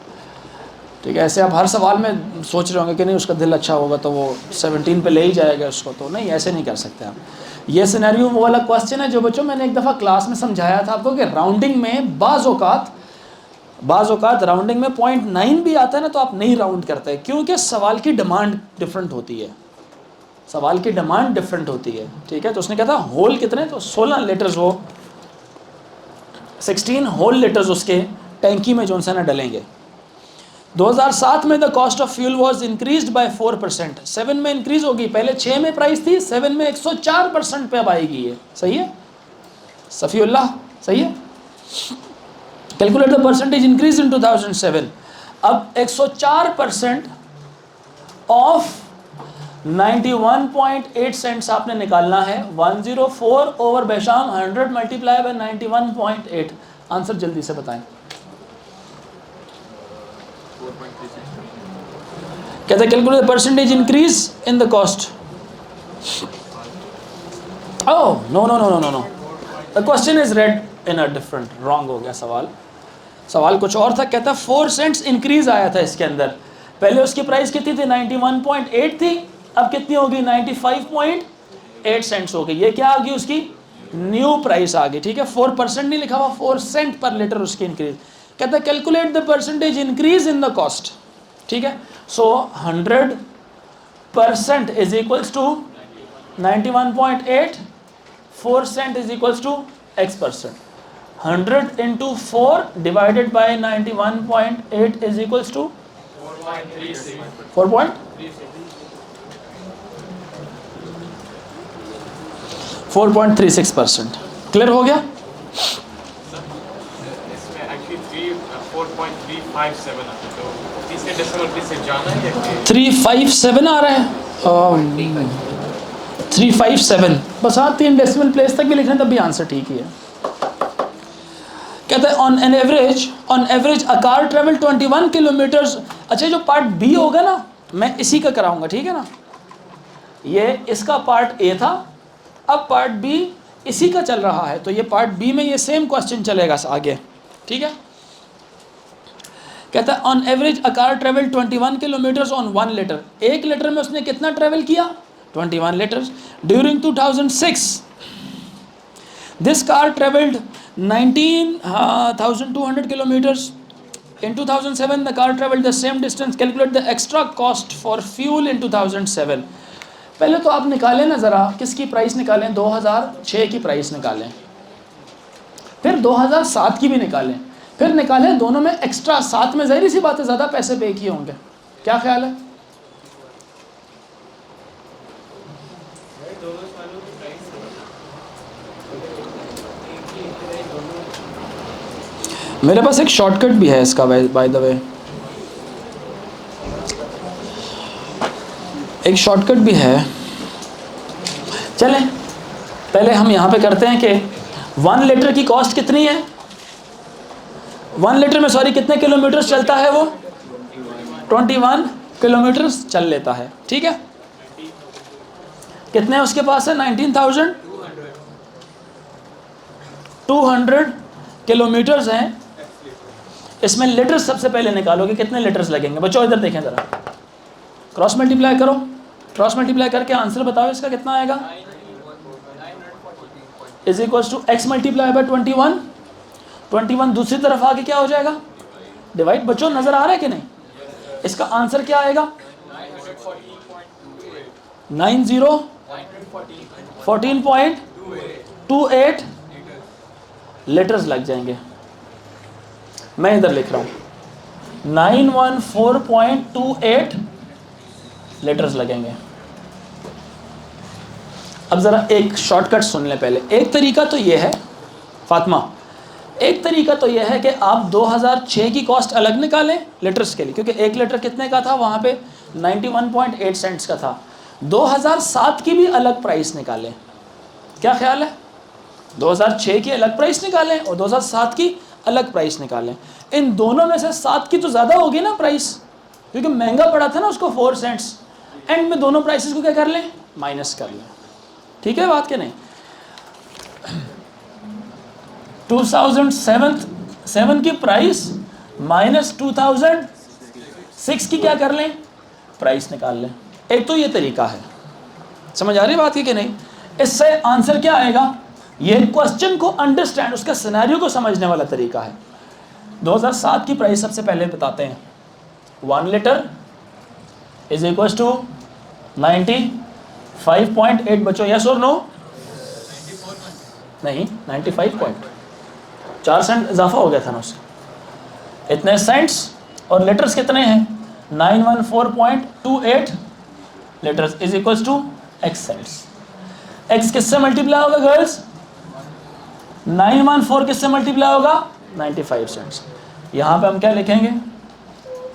ठीक है? ऐसे आप हर सवाल में सोच रहे होंगे कि नहीं उसका दिल अच्छा होगा तो वो 17 पे ले ही जाएगा उसको, तो नहीं, ऐसे नहीं कर सकते आप। ये सिनेरियो वो वाला क्वेश्चन है जो बच्चों मैंने एक दफ़ा क्लास में समझाया था आपको कि राउंडिंग में बाज़ औकात राउंडिंग में 0.9 भी आता है ना तो आप नहीं राउंड करते, क्योंकि सवाल की डिमांड डिफरेंट होती है, सवाल की डिमांड डिफरेंट होती है, ठीक है? तो उसने कहा था होल कितने, तो 16 लीटर्स, वो 16 होल लीटर्स उसके टैंकी में जो उनसे ना डलेंगे। 2007 में the cost of fuel was increased by 4%, 7 में इंक्रीज होगी, पहले 6 में प्राइस थी, 7 में 104% पे अब आएगी ये, सही है सफ़ीउल्लाह? सही है। कैलकुलेट द परसेंटेज इंक्रीज इन 2007, अब 104% ऑफ 91.8 सेंट्स आपने निकालना है। 104 ओवर बेशाम 100 मल्टीप्लाई बाय 91.8, आंसर जल्दी से बताएं। कहते calculate the percentage increase in the cost. Oh no no no no no no, the question is read in a different, wrong हो गया सवाल कुछ और था। कहता 4 सेंट्स इंक्रीज आया था इसके अंदर, पहले उसकी प्राइस कितनी थी? 91.8 थी, अब कितनी होगी? 95.8 सेंट्स हो गई। ये क्या आ गई? उसकी न्यू प्राइस आ गई, ठीक है? 4% नहीं लिखा हुआ, 4 सेंट पर लीटर उसकी इंक्रीज। कहता है calculate the percentage increase in the cost, ठीक है? So 100% is equals to 91.8, 4 cent is equals to x%। 100 into 4 divided by 91.8 is equals to 4.36%। Clear हो गया? इसमें एक्चुअली 4.357 आता है, तो तीसरे डेसिमल प्लेस से जाना है या 357 आ रहा है, 357 बस, हाँ 3 डेसिमल प्लेस तक भी लिखना तब भी आंसर ठीक ही है। कहते हैं on average a car travel 21 kilometres. अच्छा, जो पार्ट बी होगा ना, मैं इसी का कराऊंगा, ठीक है ना? ये इसका पार्ट ए था, अब पार्ट बी इसी का चल रहा है, तो ये पार्ट बी में ये सेम क्वेश्चन चलेगा आगे, ठीक है? कहता है on average a car travel 21 kilometres on 1 litre. 1 litre में उसने कितना ट्रेवल किया? 21 litres. During 2006 this car travelled 19,200 kilometers. In 2007 the car traveled the same distance. Calculate the extra cost for fuel in 2007. पहले तो आप निकालें ना ज़रा, किसकी प्राइस निकालें? 2006 की प्राइस निकालें, फिर 2007 की भी निकालें, फिर निकालें दोनों में एक्स्ट्रा, साथ में ज़ाहिर सी बात है ज़्यादा पैसे पे किए होंगे। क्या ख्याल है? मेरे पास एक शॉर्टकट भी है इसका, बाय द वे, एक शॉर्टकट भी है। चलें पहले हम यहाँ पे करते हैं कि 1 लीटर की कॉस्ट कितनी है? 1 लीटर में सॉरी कितने किलोमीटर चलता है वो? 21 किलोमीटर चल लेता है, ठीक है? कितने उसके पास है? 19,200 किलोमीटर्स हैं। इसमें लीटर सबसे पहले निकालोगे, कितने लीटर्स लगेंगे बच्चों? इधर देखें ज़रा, क्रॉस मल्टीप्लाई करो, क्रॉस मल्टीप्लाई करके आंसर बताओ इसका कितना आएगा। Is equal to x multiply by 21, 21 दूसरी तरफ आके क्या हो जाएगा, डिवाइड। बच्चों नजर आ रहा है कि नहीं, इसका आंसर क्या आएगा 14.28 लीटर्स लग जाएंगे। मैं इधर लिख रहा हूं 914.28 लीटर्स लगेंगे। अब जरा एक शॉर्टकट सुन लें पहले। एक तरीका तो यह है फातिमा, एक तरीका तो यह है कि आप 2006 की कॉस्ट अलग निकालें लीटर्स के लिए, क्योंकि 1 लीटर कितने का था वहाँ पे 91.8 सेंट्स का था। 2007 की भी अलग प्राइस निकालें, क्या ख्याल है, 2006 की अलग प्राइस निकालें और 2007 की अलग प्राइस निकालें। इन दोनों में से 7 की तो ज़्यादा होगी ना प्राइस, क्योंकि महंगा पड़ा था ना उसको 4 सेंट्स। एंड में दोनों प्राइसेस को क्या कर लें, माइनस कर लें। ठीक है बात के नहीं। 2007 की प्राइस माइनस 2006 की क्या कर लें, प्राइस निकाल लें। एक तो ये तरीका है, समझ आ रही बात की कि नहीं। इससे आंसर क्या आएगा, ये क्वेश्चन को अंडरस्टैंड, उसका सिनेरियो को समझने वाला तरीका है। 2007 की प्राइस सबसे पहले बताते हैं। 1 लीटर इज इक्वल टू 95.8 बच्चों, यस और नो, नहीं 95.4 सेंट इजाफा हो गया था ना उससे, इतने सेंट्स। और लीटर्स कितने हैं 914.28 litres is equal to x cents. X किससे मल्टीप्लाई होगा गर्ल्स, 914 किससे मल्टीप्लाई होगा 95 सेंट्स। यहाँ पे हम क्या लिखेंगे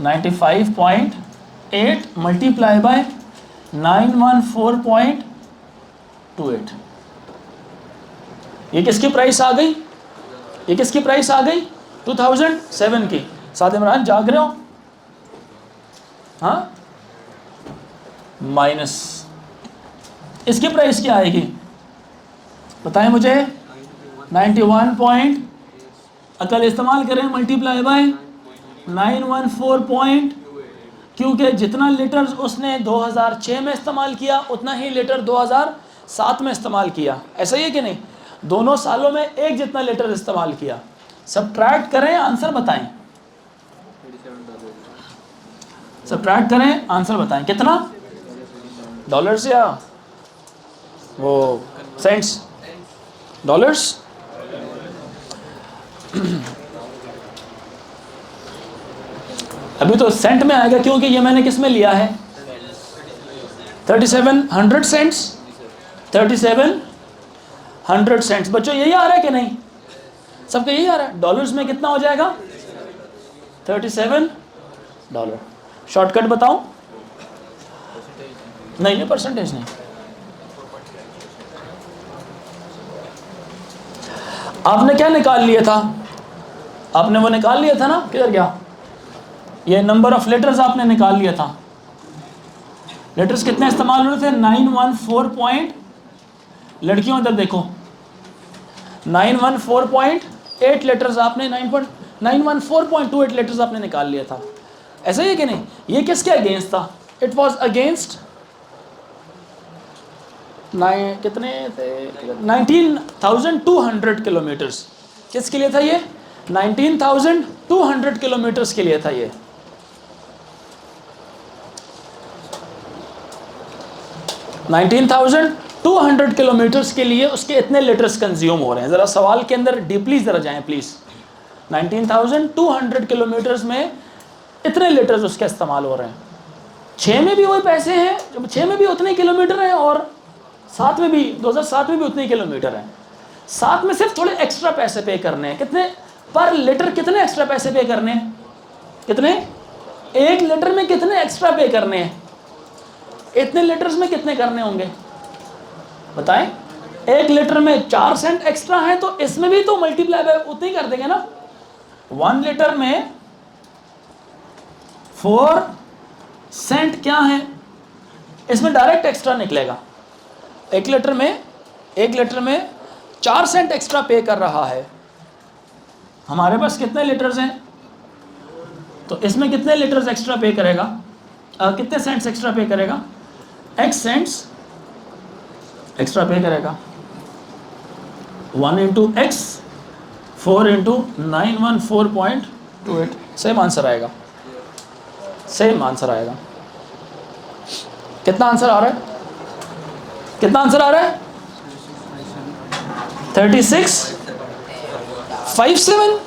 95.8 मल्टीप्लाई बाय 914.28। ये किसकी प्राइस आ गई, ये किसकी प्राइस आ गई 2007 की। साद इमरान जाग रहे हो, हाँ, माइनस इसकी प्राइस क्या आएगी बताएं मुझे, 91 अकल इस्तेमाल करें, मल्टीप्लाई बाय 914 क्योंकि जितना लीटर्स उसने 2006 में इस्तेमाल किया उतना ही लीटर 2007 में इस्तेमाल किया। ऐसा ही है कि नहीं, दोनों सालों में एक जितना लीटर इस्तेमाल किया। सब्ट्रैक्ट करें आंसर बताएं, सब्ट्रैक्ट करें आंसर बताएं कितना, डॉलर्स या वो सेंट्स, डॉलर्स। अभी तो सेंट में आएगा क्योंकि ये मैंने किस में लिया है 3700 सेंट्स, 3700 सेंट्स। बच्चों यही आ रहा है कि नहीं, सबका यही आ रहा है। डॉलर्स में कितना हो जाएगा 37 डॉलर। शॉर्टकट बताऊं, नहीं परसेंटेज नहीं, आपने क्या निकाल लिया था, आपने वो निकाल लिया था ना, किधर गया ये नंबर ऑफ लेटर्स आपने निकाल लिया था। लेटर्स कितने इस्तेमाल हो रहे थे 914 पॉइंट, लड़कियों इधर देखो 914.8 लेटर्स आपने 914.28 लेटर्स आपने निकाल लिया था। ऐसा ही है कि नहीं, ये किसके अगेंस्ट था, इट वाज अगेंस्ट कितने थे 19,200 किलोमीटर्स। किसके लिए था ये 19,200 किलोमीटर्स के लिए था ये। $19,200 किलोमीटर्स के लिए उसके इतने लीटर्स कंज्यूम हो रहे हैं। ज़रा सवाल के अंदर डीपली ज़रा जाएं प्लीज़। 19,200 किलोमीटर्स में इतने लीटर्स उसके इस्तेमाल हो रहे हैं। 6 में भी वही पैसे हैं, जब 6 में भी उतने किलोमीटर हैं और 7 में भी 2007 में भी उतने किलोमीटर हैं। 7 में सिर्फ थोड़े एक्स्ट्रा पैसे पे करने हैं। कितने पर लीटर, कितने एक्स्ट्रा पैसे पे करने हैं, कितने 1 लीटर में कितने एक्स्ट्रा पे करने हैं, इतने लीटर्स में कितने करने होंगे बताएं। 1 लीटर में 4 सेंट एक्स्ट्रा है तो इसमें भी तो मल्टीप्लाई बाय उतने ही कर देंगे ना। 1 लीटर में 4 सेंट क्या है, इसमें डायरेक्ट एक्स्ट्रा निकलेगा। 1 लीटर में 4 सेंट एक्स्ट्रा पे कर रहा है। हमारे पास कितने लीटर्स हैं तो इसमें कितने लीटर्स एक्स्ट्रा पे करेगा, कितने सेंट्स एक्स्ट्रा पे करेगा? x सेंट्स एक्स्ट्रा पे करेगा। 1 into x 4 into 914.28, same answer आएगा, सेम आंसर आएगा। कितना आंसर आ रहा है? कितना आंसर आ रहा है? 3657।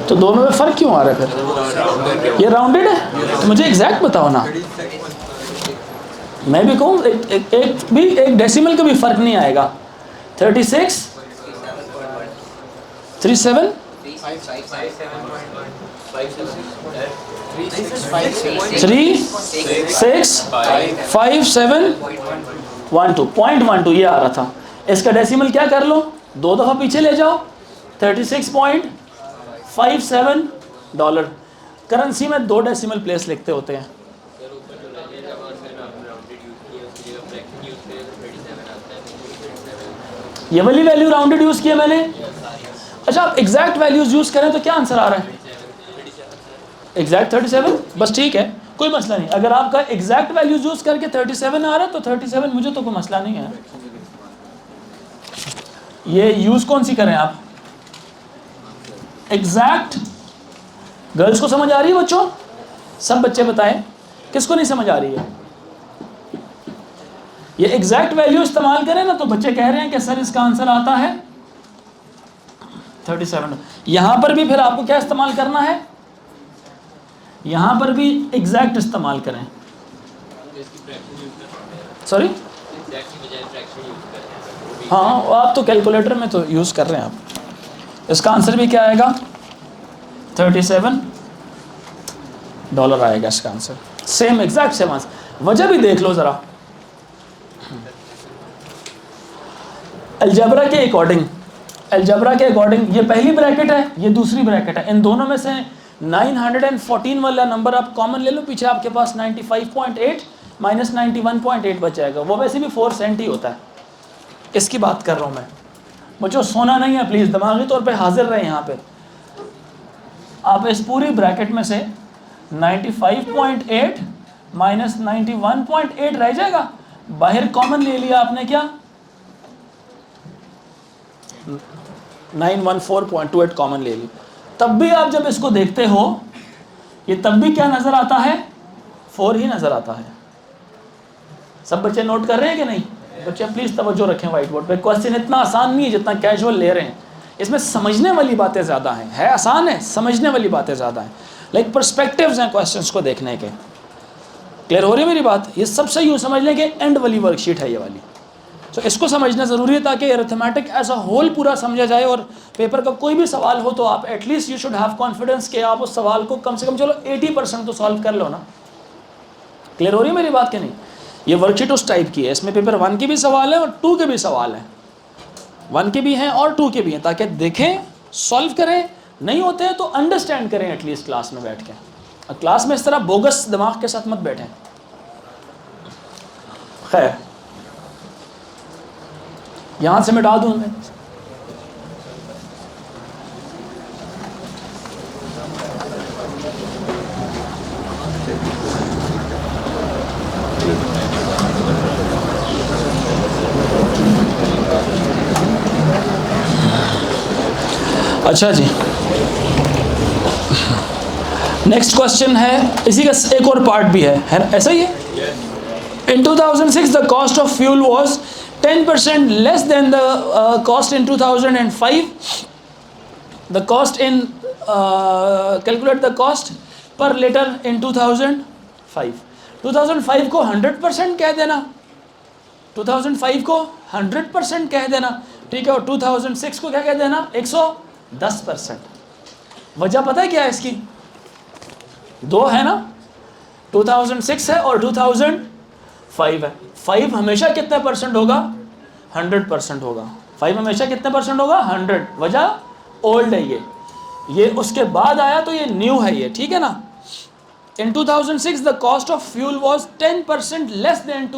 तो दोनों में फर्क क्यों आ रहा है फिर? ये राउंडेड है, तो मुझे एग्जैक्ट बताओ ना। मैं भी कहूँ एक डेसिमल का भी फर्क नहीं आएगा। 36 37 365712 ये आ रहा था। इसका डेसिमल क्या कर लो, 2 दफ़ा पीछे ले जाओ। 36.57 डॉलर। करेंसी में 2 डेसिमल प्लेस लिखते होते हैं। ये वाली वैल्यू राउंडेड यूज किया मैंने। अच्छा, आप एग्जैक्ट वैल्यूज यूज करें तो क्या आंसर आ रहा है? एग्जैक्ट 37, बस ठीक है, कोई मसला नहीं। अगर आपका एग्जैक्ट वैल्यूज यूज करके 37 आ रहा है तो 37, मुझे तो कोई मसला नहीं है। ये यूज कौन सी करें आप? एग्जैक्ट। गर्ल्स को समझ आ रही है बच्चों? सब बच्चे बताएं किसको नहीं समझ आ रही है। ये एग्जैक्ट वैल्यू इस्तेमाल करें ना, तो बच्चे कह रहे हैं कि सर इसका आंसर आता है 37। यहां पर भी फिर आपको क्या इस्तेमाल करना है? यहां पर भी एग्जैक्ट इस्तेमाल करें। सॉरी, हाँ, आप तो कैलकुलेटर में तो यूज कर रहे हैं आप। इसका आंसर भी क्या आएगा? 37 डॉलर आएगा इसका answer. Same, exact same answer. वजह भी देख लो जरा। अलजेब्रा के अकॉर्डिंग, ये पहली ब्रैकेट है, ये दूसरी ब्रैकेट है। इन दोनों में से 914 वाला नंबर आप कॉमन ले लो, पीछे आपके पास 95.8 माइनस 91.8 बच जाएगा। वो वैसे भी 4 सेंट ही होता है। इसकी बात कर रहा हूँ मैं। मुझे सोना नहीं है, प्लीज़ दिमागी तौर पे हाजिर रहे यहाँ पे। आप इस पूरी ब्रैकेट में से 95.8 माइनस 91.8 रह जाएगा। बाहर कॉमन ले लिया आपने, क्या 914.28 कॉमन ले ली। तब भी आप जब इसको देखते हो, ये तब भी क्या नज़र आता है? 4 ही नज़र आता है। सब बच्चे नोट कर रहे हैं कि नहीं? बच्चे प्लीज़ तवज्जो रखें व्हाइट बोर्ड पे। क्वेश्चन इतना आसान नहीं है जितना कैजुअल ले रहे हैं। इसमें समझने वाली बातें ज़्यादा हैं। है आसान है, समझने वाली बातें ज़्यादा हैं। लाइक पर्सपेक्टिव्स हैं क्वेश्चंस को देखने के। क्लियर हो रही है मेरी बात? ये सबसे यूँ समझ लें कि एंड वाली वर्कशीट है ये वाली। तो इसको समझना ज़रूरी है ताकि अरिथमेटिक एज अ होल पूरा समझा जाए। और पेपर का कोई भी सवाल हो तो आप at least you should have confidence कि आप उस सवाल को कम से कम चलो 80% तो सॉल्व कर लो ना। क्लियर हो रही है मेरी बात कि नहीं? ये वर्कशीट उस टाइप की है, इसमें पेपर 1 के भी सवाल है और 2 के भी सवाल हैं। 1 के भी हैं और 2 के भी हैं, ताकि देखें, सॉल्व करें। नहीं होते हैं तो अंडरस्टैंड करें एटलीस्ट क्लास में बैठ के। क्लास में इस तरह बोगस दिमाग के साथ मत बैठें। खैर, यहाँ से मिटा दूँ मैं। अच्छा जी, नेक्स्ट क्वेश्चन है, इसी का एक और पार्ट भी है ऐसा ही है। In 2006 the cost of fuel was 10% less than the cost in 2005. The cost in calculate the cost per liter in 2005. 2005 को 100% कह देना, 2005 को 100% कह देना, ठीक है। और 2006 को क्या कह देना? 110%। वजह पता है क्या है इसकी? 2 है ना, 2006 है और 2005 है। 5 हमेशा कितने परसेंट होगा? 100% होगा। 5 हमेशा कितने परसेंट होगा? 100। वजह ओल्ड है ये उसके बाद आया तो ये न्यू है ये, ठीक है ना। In 2006 the cost of fuel was 10% less than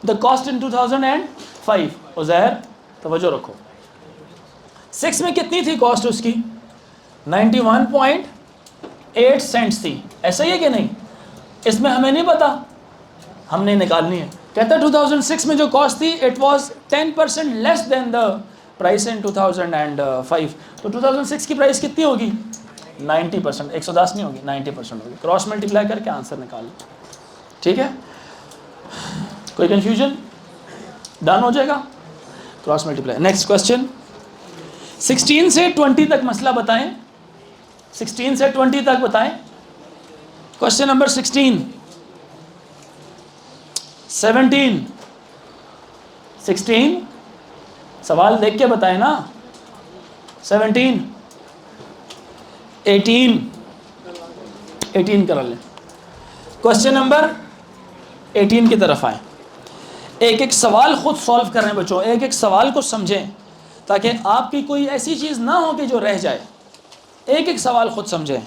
the cost in 2005। Uzair तवज्जो रखो। 6 में कितनी थी कॉस्ट उसकी? 91.8 सेंट्स थी, ऐसा ही है कि नहीं? इसमें हमें नहीं पता, हमने निकालनी है। कहता है 2006 में जो कॉस्ट थी it was 10% less than the price in 2005। तो 2006 की प्राइस कितनी होगी? 90%, 110 नहीं होगी, 90% होगी। क्रॉस मल्टीप्लाई करके आंसर निकाल लो, ठीक है? कोई कंफ्यूजन? डन हो जाएगा, क्रॉस मल्टीप्लाई। नेक्स्ट क्वेश्चन, 16 से 20 तक मसला बताएं, 16 से 20 तक बताएं। क्वेश्चन नंबर 16, 17, 16 सवाल देख के बताएं ना। 17, 18 करा लें। क्वेश्चन नंबर 18 की तरफ आए। एक एक सवाल खुद सॉल्व कर रहे हैं बच्चों, एक एक सवाल को समझें ताकि आपकी कोई ऐसी चीज़ ना हो कि जो रह जाए। एक एक सवाल खुद समझें।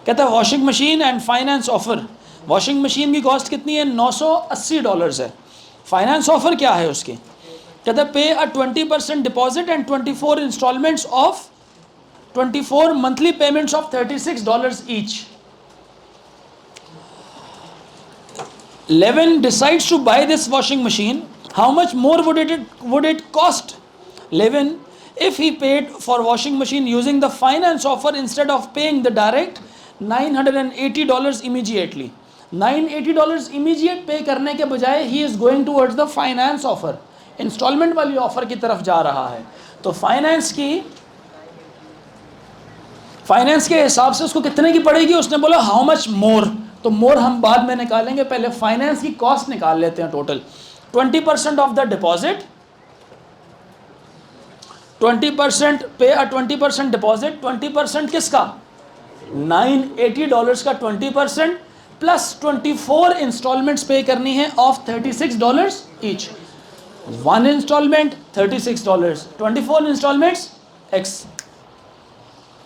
कहता है washing machine and finance offer. Washing machine की कॉस्ट कितनी है? $980 है। फाइनेंस ऑफर क्या है उसकी? कहता है pay a 20% deposit and 24 instalments of 24 monthly payments of $36 each. Levin decides to buy this washing machine. How much more would it cost Levin if he paid for washing machine using the finance offer instead of paying the direct $980 immediately? $980 immediate पे करने के बजाय he is going towards the finance offer, instalment वाली offer की तरफ जा रहा है। तो फाइनेंस के हिसाब से उसको कितने की पड़ेगी? उसने बोला हाउ मच मोर, तो मोर हम बाद में निकालेंगे, पहले फाइनेंस की कॉस्ट निकाल लेते हैं टोटल। 20% ऑफ द डिपॉजिट, 20% पे अ 20% डिपॉजिट, 20% किसका? $980 का 20% प्लस 24 इंस्टॉलमेंट्स पे करनी है of $36 each. 1 instalment $36, 24 instalments x.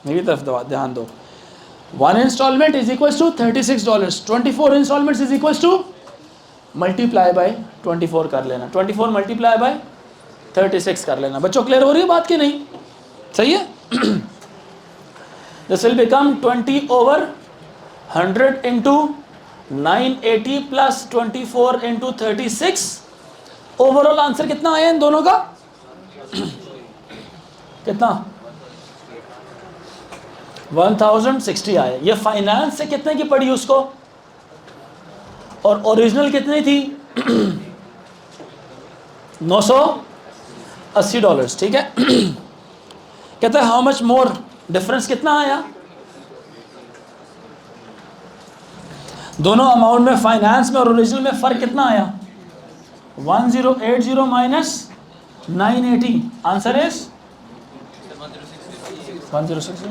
मेरी तरफ ध्यान दो। 1 instalment is equal to $36, 24 instalments is equal to multiply by 24 कर लेना, 24 मल्टीप्लाई बाय 36 कर लेना। बच्चों क्लियर हो रही है बात कि नहीं? सही है? This will become 20/100 into 980 plus 24 into 36। Overall answer कितना आया इन दोनों का? कितना? 1060 आया। ये फाइनेंस से कितने की पड़ी उसको? और ओरिजिनल कितनी थी? $980, ठीक है? कहता है हाउ मच मोर, डिफरेंस कितना आया? दोनों अमाउंट में, फाइनेंस में और ओरिजिनल में फर्क कितना आया? 1080 माइनस 980, आंसर इज 1060।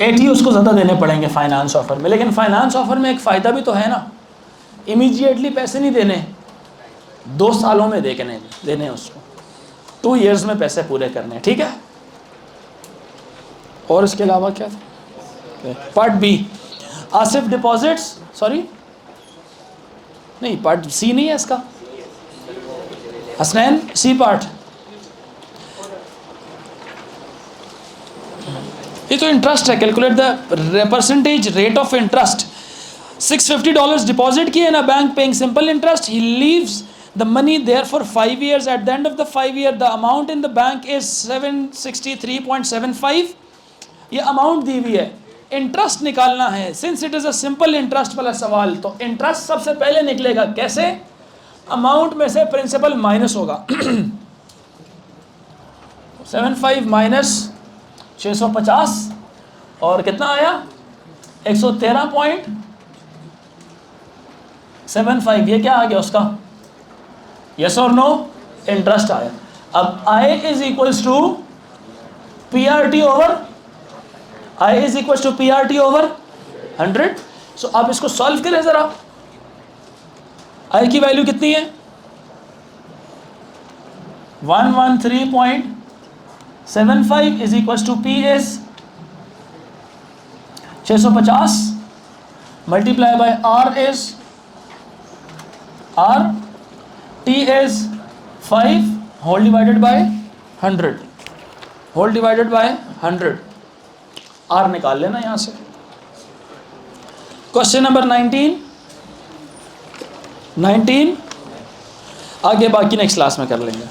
$80 उसको ज़्यादा देने पड़ेंगे फाइनेंस ऑफर में, लेकिन फाइनेंस ऑफर में एक फ़ायदा भी तो है ना, इमीडिएटली पैसे नहीं देने, 2 सालों में देने उसको, 2 years में पैसे पूरे करने, ठीक है? और इसके अलावा क्या था? Part B, Asif deposits, sorry नहीं, पार्ट सी नहीं है इसका, हसनैन सी पार्ट। ये तो इंटरेस्ट है, calculate the percentage rate of interest. $650 deposit किए ना bank, paying simple interest, he leaves the money there for 5 years। At the end of the 5 year the amount in the bank is 763.75। ये amount दी हुई है, interest निकालना है। Since it is a simple interest वाला सवाल, तो interest सबसे पहले निकलेगा। कैसे? अमाउंट में से प्रिंसिपल माइनस होगा। 75 माइनस 650 और कितना आया? 113.75। ये क्या आ गया उसका? यस और नो? इंटरेस्ट आया। अब I is equals to PRT over I is equals to PRT over 100। So आप इसको सॉल्व करें जरा। I की वैल्यू कितनी है? 113.75 is equals to P is 650 multiply by R is R t is 5 whole divided by 100, whole divided by 100, r निकाल लेना यहाँ से। क्वेश्चन नंबर 19 आगे बाकी नेक्स्ट क्लास में कर लेंगे।